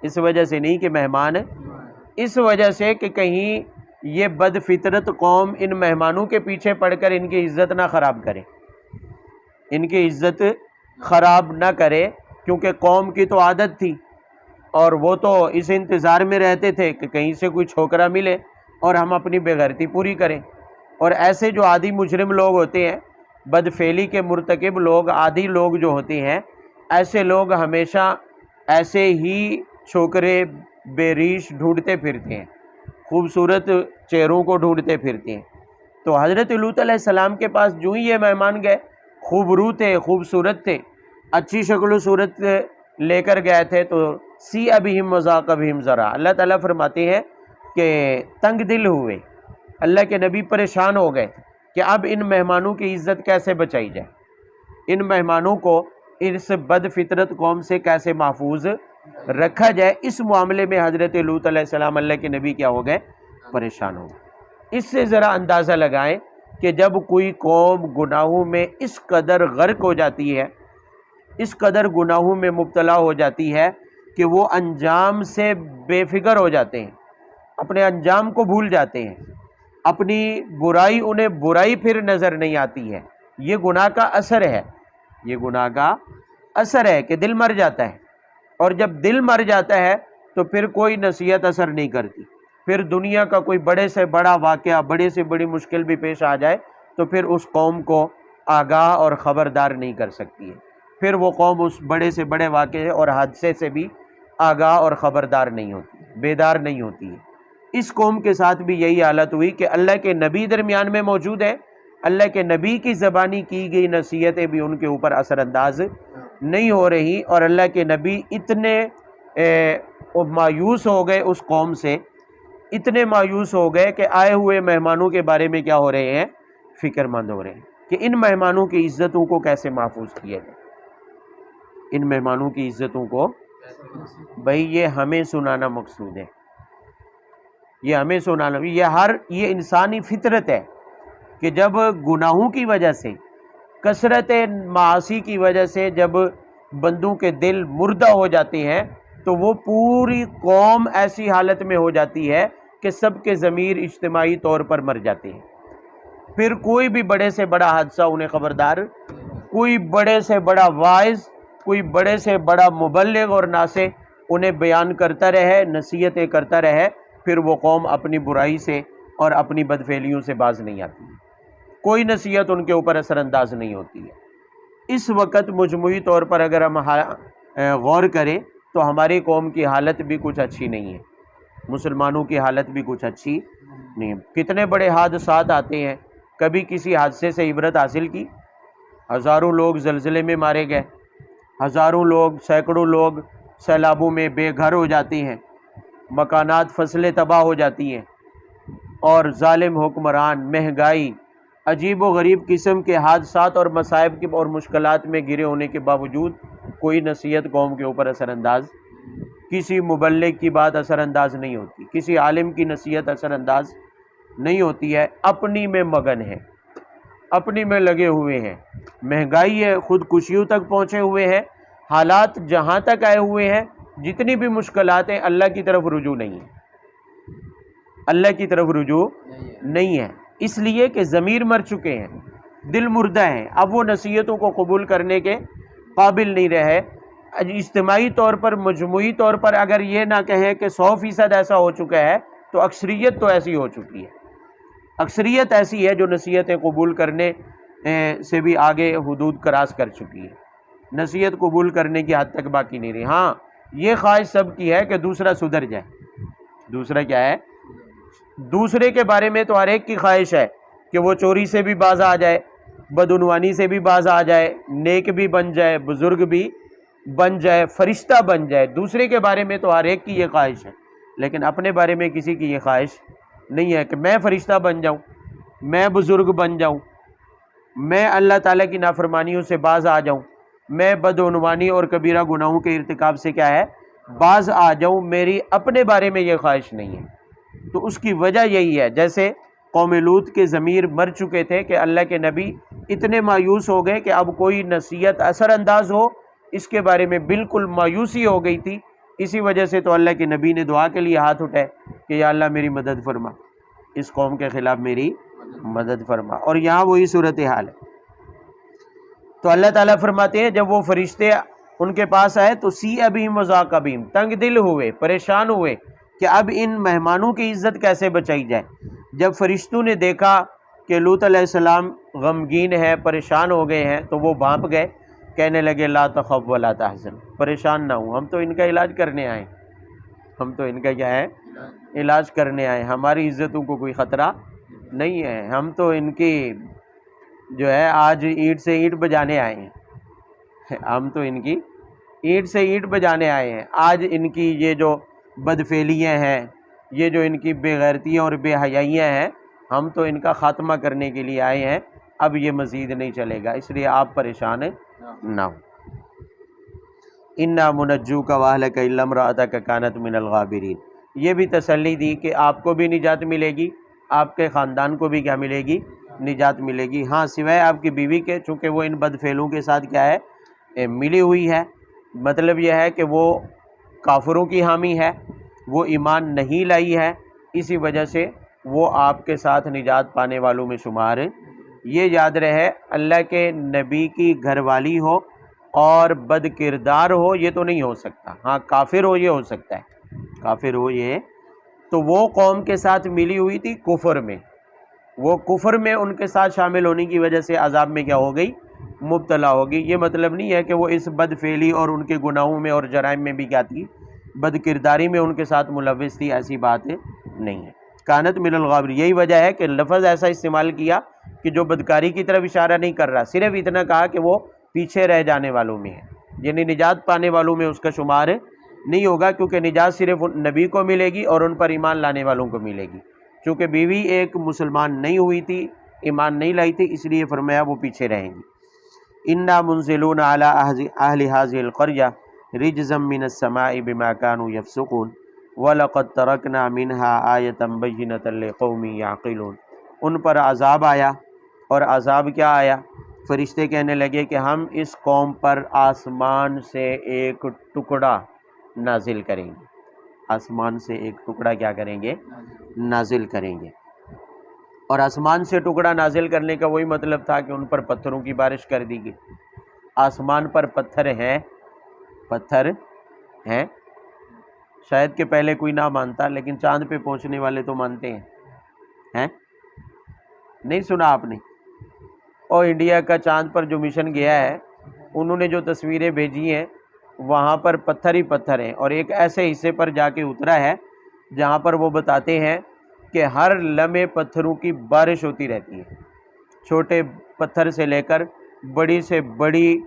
اس وجہ سے نہیں کہ مہمان، اس وجہ سے کہ کہیں یہ بد فطرت قوم ان مہمانوں کے پیچھے پڑ کر ان کی عزت نہ خراب کرے، ان کی عزت خراب نہ کرے، کیونکہ قوم کی تو عادت تھی اور وہ تو اس انتظار میں رہتے تھے کہ کہیں سے کوئی چھوکرا ملے اور ہم اپنی بے غیرتی پوری کریں۔ اور ایسے جو عادی مجرم لوگ ہوتے ہیں، بدفعلی کے مرتکب لوگ، عادی لوگ جو ہوتے ہیں، ایسے لوگ ہمیشہ ایسے ہی چھوکرے بے ریش ڈھونڈتے پھرتے ہیں، خوبصورت چہروں کو ڈھونڈتے پھرتے ہیں۔ تو حضرت لوط علیہ السلام کے پاس جو ہی یہ مہمان گئے، خوبرو تھے، خوبصورت تھے، اچھی شکل و صورت لے کر گئے تھے، تو سی بہم وضاق بہم ذرع، اللہ تعالیٰ فرماتے ہیں کہ تنگ دل ہوئے، اللہ کے نبی پریشان ہو گئے کہ اب ان مہمانوں کی عزت کیسے بچائی جائے، ان مہمانوں کو اس بد فطرت قوم سے کیسے محفوظ رکھا جائے۔ اس معاملے میں حضرت لوط علیہ السلام اللہ کے نبی کیا ہو گئے، پریشان ہو گئے۔ اس سے ذرا اندازہ لگائیں کہ جب کوئی قوم گناہوں میں اس قدر غرق ہو جاتی ہے، اس قدر گناہوں میں مبتلا ہو جاتی ہے کہ وہ انجام سے بے فکر ہو جاتے ہیں، اپنے انجام کو بھول جاتے ہیں، اپنی برائی انہیں برائی پھر نظر نہیں آتی ہے۔ یہ گناہ کا اثر ہے، یہ گناہ کا اثر ہے کہ دل مر جاتا ہے، اور جب دل مر جاتا ہے تو پھر کوئی نصیحت اثر نہیں کرتی، پھر دنیا کا کوئی بڑے سے بڑا واقعہ، بڑے سے بڑی مشکل بھی پیش آ جائے تو پھر اس قوم کو آگاہ اور خبردار نہیں کر سکتی ہے، پھر وہ قوم اس بڑے سے بڑے واقعے اور حادثے سے بھی آگاہ اور خبردار نہیں ہوتی، بیدار نہیں ہوتی ہے۔ اس قوم کے ساتھ بھی یہی حالت ہوئی کہ اللہ کے نبی درمیان میں موجود ہے، اللہ کے نبی کی زبانی کی گئی نصیحتیں بھی ان کے اوپر اثر انداز نہیں ہو رہی، اور اللہ کے نبی اتنے مایوس ہو گئے اس قوم سے، اتنے مایوس ہو گئے کہ آئے ہوئے مہمانوں کے بارے میں کیا ہو رہے ہیں، فکر مند ہو رہے ہیں کہ ان مہمانوں کی عزتوں کو کیسے محفوظ کیا جائے، ان مہمانوں کی عزتوں کو۔ بھائی یہ ہمیں سنانا مقصود ہے، یہ ہمیں سنانا، یہ انسانی فطرت ہے کہ جب گناہوں کی وجہ سے، کثرت معاصی کی وجہ سے جب بندوں کے دل مردہ ہو جاتے ہیں تو وہ پوری قوم ایسی حالت میں ہو جاتی ہے کہ سب کے ضمیر اجتماعی طور پر مر جاتے ہیں، پھر کوئی بھی بڑے سے بڑا حادثہ انہیں خبردار، کوئی بڑے سے بڑا واعظ، کوئی بڑے سے بڑا مبلغ اور ناصح انہیں بیان کرتا رہے، نصیحتیں کرتا رہے، پھر وہ قوم اپنی برائی سے اور اپنی بدفعلیوں سے باز نہیں آتی، کوئی نصیحت ان کے اوپر اثر انداز نہیں ہوتی ہے۔ اس وقت مجموعی طور پر اگر ہم غور کریں تو ہماری قوم کی حالت بھی کچھ اچھی نہیں ہے، مسلمانوں کی حالت بھی کچھ اچھی نہیں ہے۔ کتنے بڑے حادثات آتے ہیں، کبھی کسی حادثے سے عبرت حاصل کی؟ ہزاروں لوگ زلزلے میں مارے گئے، ہزاروں لوگ، سینکڑوں لوگ سیلابوں میں بے گھر ہو جاتے ہیں، مکانات، فصلیں تباہ ہو جاتی ہیں، اور ظالم حکمران، مہنگائی، عجیب و غریب قسم کے حادثات اور مصائب کی اور مشکلات میں گرے ہونے کے باوجود کوئی نصیحت قوم کے اوپر اثر انداز، کسی مبلغ کی بات اثر انداز نہیں ہوتی، کسی عالم کی نصیحت اثر انداز نہیں ہوتی ہے، اپنی میں مگن ہے، اپنی میں لگے ہوئے ہیں، مہنگائی ہے، خودکشیوں تک پہنچے ہوئے ہیں، حالات جہاں تک آئے ہوئے ہیں، جتنی بھی مشکلات ہیں، اللہ کی طرف رجوع نہیں ہے، اللہ کی طرف رجوع نہیں ہے، اس لیے کہ ضمیر مر چکے ہیں، دل مردہ ہیں، اب وہ نصیحتوں کو قبول کرنے کے قابل نہیں رہے۔ اجتماعی طور پر، مجموعی طور پر اگر یہ نہ کہیں کہ 100% ایسا ہو چکا ہے تو اکثریت تو ایسی ہو چکی ہے، اکثریت ایسی ہے جو نصیحتیں قبول کرنے سے بھی آگے حدود کراس کر چکی ہے، نصیحت قبول کرنے کی حد تک باقی نہیں رہی۔ ہاں یہ خواہش سب کی ہے کہ دوسرا سدھر جائے، دوسرا کیا ہے، دوسرے کے بارے میں تو ہر ایک کی خواہش ہے کہ وہ چوری سے بھی باز آ جائے، بدعنوانی سے بھی باز آ جائے، نیک بھی بن جائے، بزرگ بھی بن جائے، فرشتہ بن جائے۔ دوسرے کے بارے میں تو ہر ایک کی یہ خواہش ہے، لیکن اپنے بارے میں کسی کی یہ خواہش نہیں ہے کہ میں فرشتہ بن جاؤں، میں بزرگ بن جاؤں، میں اللہ تعالیٰ کی نافرمانیوں سے باز آ جاؤں، میں بدعنوانی اور کبیرہ گناہوں کے ارتکاب سے کیا ہے، باز آ جاؤں۔ میری اپنے بارے میں یہ خواہش نہیں ہے۔ تو اس کی وجہ یہی ہے، جیسے قوم لوط کے ضمیر مر چکے تھے کہ اللہ کے نبی اتنے مایوس ہو گئے کہ اب کوئی نصیحت اثر انداز ہو، اس کے بارے میں بالکل مایوسی ہو گئی تھی۔ اسی وجہ سے تو اللہ کے نبی نے دعا کے لیے ہاتھ اٹھائے کہ یا اللہ میری مدد فرما، اس قوم کے خلاف میری مدد فرما۔ اور یہاں وہی صورتحال ہے۔ تو اللہ تعالیٰ فرماتے ہیں جب وہ فرشتے ان کے پاس آئے تو سی ابیم وذاق بہم، تنگ دل ہوئے، پریشان ہوئے کہ اب ان مہمانوں کی عزت کیسے بچائی جائے۔ جب فرشتوں نے دیکھا کہ لوط علیہ السلام غمگین ہے، پریشان ہو گئے ہیں، تو وہ بھانپ گئے، کہنے لگے لا تخف ولا تحزن، پریشان نہ ہوں، ہم تو ان کا علاج کرنے آئے، ہم تو ان کا کیا ہے، علاج کرنے آئے، ہماری عزتوں کو کوئی خطرہ نہیں ہے، ہم تو ان کی جو ہے آج اینٹ سے اینٹ بجانے آئے ہیں، ہم تو ان کی اینٹ سے اینٹ بجانے آئے ہیں۔ آج ان کی یہ جو بدفعلیاں ہیں، یہ جو ان کی بے غیرتیاں اور بے حیائیاں ہیں، ہم تو ان کا خاتمہ کرنے کے لیے آئے ہیں، اب یہ مزید نہیں چلے گا، اس لیے آپ پریشان نہ ہوں۔ انا منجوک واہلک الا امرأتک کانت من الغابرین، یہ بھی تسلی دی کہ آپ کو بھی نجات ملے گی، آپ کے خاندان کو بھی کیا ملے گی، نجات ملے گی، ہاں سوائے آپ کی بیوی کے، چونکہ وہ ان بدفعلوں کے ساتھ کیا ہے، ملی ہوئی ہے۔ مطلب یہ ہے کہ وہ کافروں کی حامی ہے، وہ ایمان نہیں لائی ہے، اسی وجہ سے وہ آپ کے ساتھ نجات پانے والوں میں شمار ہے۔ یہ یاد رہے اللہ کے نبی کی گھر والی ہو اور بد کردار ہو یہ تو نہیں ہو سکتا، ہاں کافر ہو یہ ہو سکتا ہے، کافر ہو یہ، تو وہ قوم کے ساتھ ملی ہوئی تھی کفر میں، وہ کفر میں ان کے ساتھ شامل ہونے کی وجہ سے عذاب میں کیا ہو گئی، مبتلا ہوگی۔ یہ مطلب نہیں ہے کہ وہ اس بد فعلی اور ان کے گناہوں میں اور جرائم میں بھی کیا تھی، بد کرداری میں ان کے ساتھ ملوث تھی، ایسی بات نہیں ہے۔ کانت من الغابر، یہی وجہ ہے کہ لفظ ایسا استعمال کیا کہ جو بدکاری کی طرف اشارہ نہیں کر رہا، صرف اتنا کہا کہ وہ پیچھے رہ جانے والوں میں ہے، یعنی نجات پانے والوں میں اس کا شمار نہیں ہوگا، کیونکہ نجات صرف نبی کو ملے گی اور ان پر ایمان لانے والوں کو ملے گی۔ چونکہ بیوی ایک مسلمان نہیں ہوئی تھی، ایمان نہیں لائی تھی، اس لیے فرمایا وہ پیچھے رہیں گی۔ انا منزلون علی اہل هذه القرية رجزا من السماء بما كانوا يفسقون وَلَقَدْ تَرَكْنَا مِنْهَا آيَةً بَيِّنَةً لِقَوْمٍ يَعْقِلُونَ، ان پر عذاب آیا، اور عذاب کیا آیا، فرشتے کہنے لگے کہ ہم اس قوم پر آسمان سے ایک ٹکڑا نازل کریں گے، آسمان سے ایک ٹکڑا کیا کریں گے، نازل کریں گے۔ اور آسمان سے ٹکڑا نازل کرنے کا وہی مطلب تھا کہ ان پر پتھروں کی بارش کر دی گئی۔ آسمان پر پتھر ہیں، پتھر ہیں، شاید کہ پہلے کوئی نہ مانتا، لیکن چاند پہ پہنچنے والے تو مانتے ہیں، نہیں سنا آپ نے؟ اور انڈیا کا چاند پر جو مشن گیا ہے، انہوں نے جو تصویریں بھیجی ہیں وہاں پر پتھر ہی پتھر ہیں، اور ایک ایسے حصے پر جا کے اترا ہے جہاں پر وہ بتاتے ہیں کہ ہر لمحے پتھروں کی بارش ہوتی رہتی ہے، چھوٹے پتھر سے لے کر بڑی سے بڑی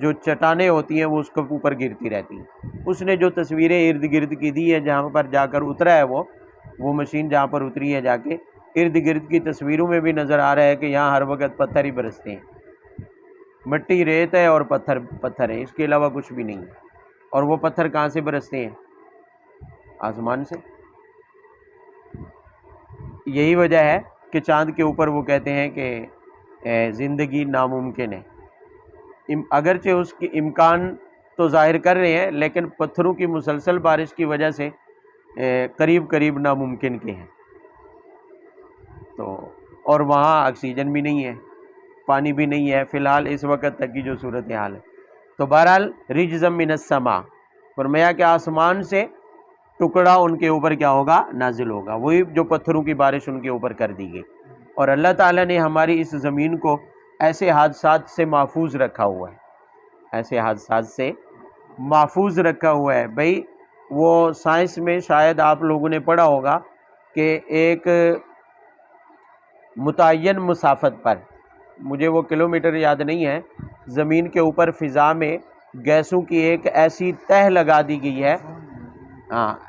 جو چٹانیں ہوتی ہیں وہ اس کے اوپر گرتی رہتی ہیں۔ اس نے جو تصویریں ارد گرد کی دی ہے جہاں پر جا کر اترا ہے، وہ مشین جہاں پر اتری ہے جا کے، ارد گرد کی تصویروں میں بھی نظر آ رہا ہے کہ یہاں ہر وقت پتھر ہی برستے ہیں، مٹی ریت ہے اور پتھر ہے، اس کے علاوہ کچھ بھی نہیں ہے۔ اور وہ پتھر کہاں سے برستے ہیں؟ آسمان سے۔ یہی وجہ ہے کہ چاند کے اوپر وہ کہتے ہیں کہ زندگی ناممکن ہے، اگرچہ اس کی امکان تو ظاہر کر رہے ہیں، لیکن پتھروں کی مسلسل بارش کی وجہ سے قریب قریب ناممکن کے ہیں۔ تو اور وہاں آکسیجن بھی نہیں ہے، پانی بھی نہیں ہے فی الحال اس وقت تک کی جو صورتحال ہے۔ تو بہرحال رجزا من السماء، فرمایا کہ آسمان سے ٹکڑا ان کے اوپر کیا ہوگا؟ نازل ہوگا، وہی جو پتھروں کی بارش ان کے اوپر کر دی گئی۔ اور اللہ تعالیٰ نے ہماری اس زمین کو ایسے حادثات سے محفوظ رکھا ہوا ہے، ایسے حادثات سے محفوظ رکھا ہوا ہے۔ بھئی وہ سائنس میں شاید آپ لوگوں نے پڑھا ہوگا کہ ایک متعین مسافت پر، مجھے وہ کلومیٹر یاد نہیں ہے، زمین کے اوپر فضا میں گیسوں کی ایک ایسی تہ لگا دی گئی ہے،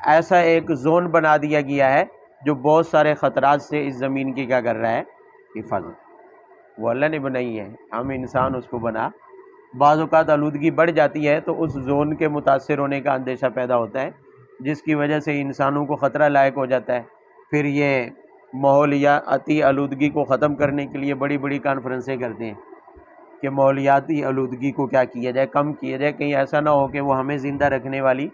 ایسا ایک زون بنا دیا گیا ہے جو بہت سارے خطرات سے اس زمین کی کیا کر رہا ہے؟ حفاظت۔ وہ اللہ نے بنائی ہے، ہم انسان اس کو بنا۔ بعض اوقات آلودگی بڑھ جاتی ہے تو اس زون کے متاثر ہونے کا اندیشہ پیدا ہوتا ہے، جس کی وجہ سے انسانوں کو خطرہ لاحق ہو جاتا ہے۔ پھر یہ ماحولیاتی آلودگی کو ختم کرنے کے لیے بڑی بڑی کانفرنسیں کرتے ہیں کہ ماحولیاتی آلودگی کو کیا کیا جائے، کم کیا جائے، کہیں ایسا نہ ہو کہ وہ ہمیں زندہ رکھنے والی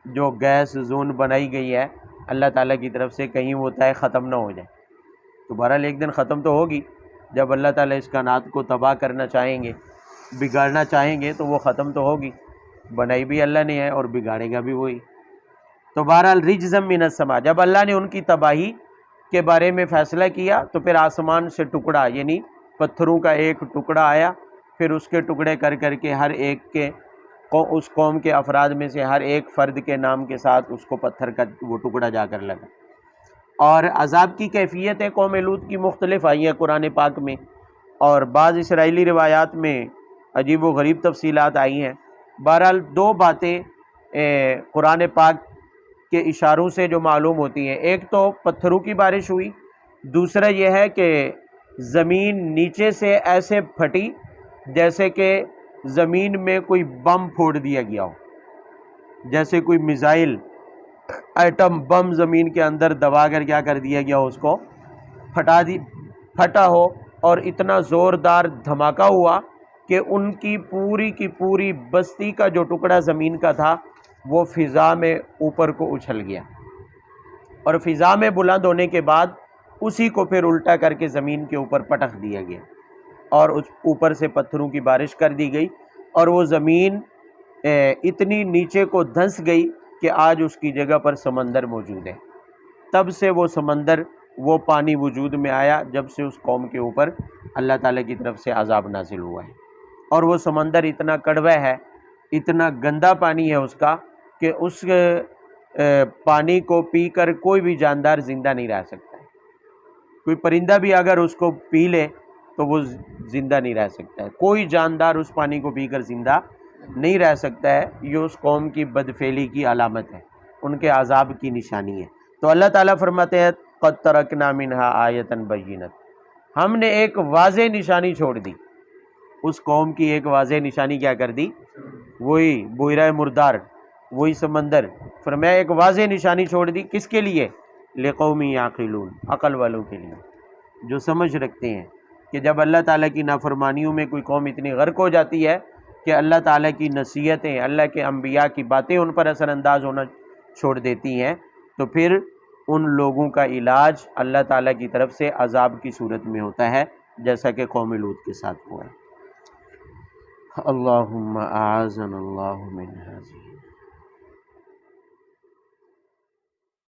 جو گیس زون بنائی گئی ہے اللہ تعالیٰ کی طرف سے، کہیں وہ طے ختم نہ ہو جائے۔ تو بہرحال ایک دن ختم تو ہوگی، جب اللہ تعالیٰ اس کائنات کو تباہ کرنا چاہیں گے، بگاڑنا چاہیں گے تو وہ ختم تو ہوگی، بنائی بھی اللہ نے ہے اور بگاڑے گا بھی وہی۔ تو بہرحال رجزم من السماء، جب اللہ نے ان کی تباہی کے بارے میں فیصلہ کیا تو پھر آسمان سے ٹکڑا، یعنی پتھروں کا ایک ٹکڑا آیا، پھر اس کے ٹکڑے کر کر کے ہر ایک کے اس قوم کے افراد میں سے ہر ایک فرد کے نام کے ساتھ اس کو پتھر کا وہ ٹکڑا جا کر لگا۔ اور عذاب کی کیفیت قوم لوط کی مختلف آئی ہیں قرآن پاک میں، اور بعض اسرائیلی روایات میں عجیب و غریب تفصیلات آئی ہیں۔ بہرحال دو باتیں قرآن پاک کے اشاروں سے جو معلوم ہوتی ہیں، ایک تو پتھروں کی بارش ہوئی، دوسرا یہ ہے کہ زمین نیچے سے ایسے پھٹی جیسے کہ زمین میں کوئی بم پھوڑ دیا گیا ہو، جیسے کوئی میزائل ایٹم بم زمین کے اندر دبا کر کیا کر دیا گیا ہو، اس کو پھٹا ہو، اور اتنا زوردار دھماکہ ہوا کہ ان کی پوری بستی کا جو ٹکڑا زمین کا تھا وہ فضا میں اوپر کو اچھل گیا، اور فضا میں بلند ہونے کے بعد اسی کو پھر الٹا کر کے زمین کے اوپر پٹخ دیا گیا، اور اس اوپر سے پتھروں کی بارش کر دی گئی، اور وہ زمین اتنی نیچے کو دھنس گئی کہ آج اس کی جگہ پر سمندر موجود ہے۔ تب سے وہ سمندر، وہ پانی وجود میں آیا جب سے اس قوم کے اوپر اللہ تعالیٰ کی طرف سے عذاب نازل ہوا ہے۔ اور وہ سمندر اتنا کڑوا ہے، اتنا گندا پانی ہے اس کا، کہ اس پانی کو پی کر کوئی بھی جاندار زندہ نہیں رہ سکتا ہے۔ کوئی پرندہ بھی اگر اس کو پی لے تو وہ زندہ نہیں رہ سکتا ہے، کوئی جاندار اس پانی کو پی کر زندہ نہیں رہ سکتا ہے۔ یہ اس قوم کی بدفعلی کی علامت ہے، ان کے عذاب کی نشانی ہے۔ تو اللہ تعالیٰ فرماتے ہیں قد ترکنا منہا آیۃ بینۃ، ہم نے ایک واضح نشانی چھوڑ دی، اس قوم کی ایک واضح نشانی کیا کر دی؟ وہی بحیرہ مردار، وہی سمندر، فرمایا ایک واضح نشانی چھوڑ دی، کس کے لیے؟ لقوم یعقلون، عقل والوں کے لیے، جو سمجھ رکھتے ہیں کہ جب اللہ تعالیٰ کی نافرمانیوں میں کوئی قوم اتنی غرق ہو جاتی ہے کہ اللہ تعالیٰ کی نصیحتیں، اللہ کے انبیاء کی باتیں ان پر اثر انداز ہونا چھوڑ دیتی ہیں، تو پھر ان لوگوں کا علاج اللہ تعالیٰ کی طرف سے عذاب کی صورت میں ہوتا ہے، جیسا کہ قوم لوط کے ساتھ ہوا ہے۔ اللہم اعاذنا اللہ من ہذہ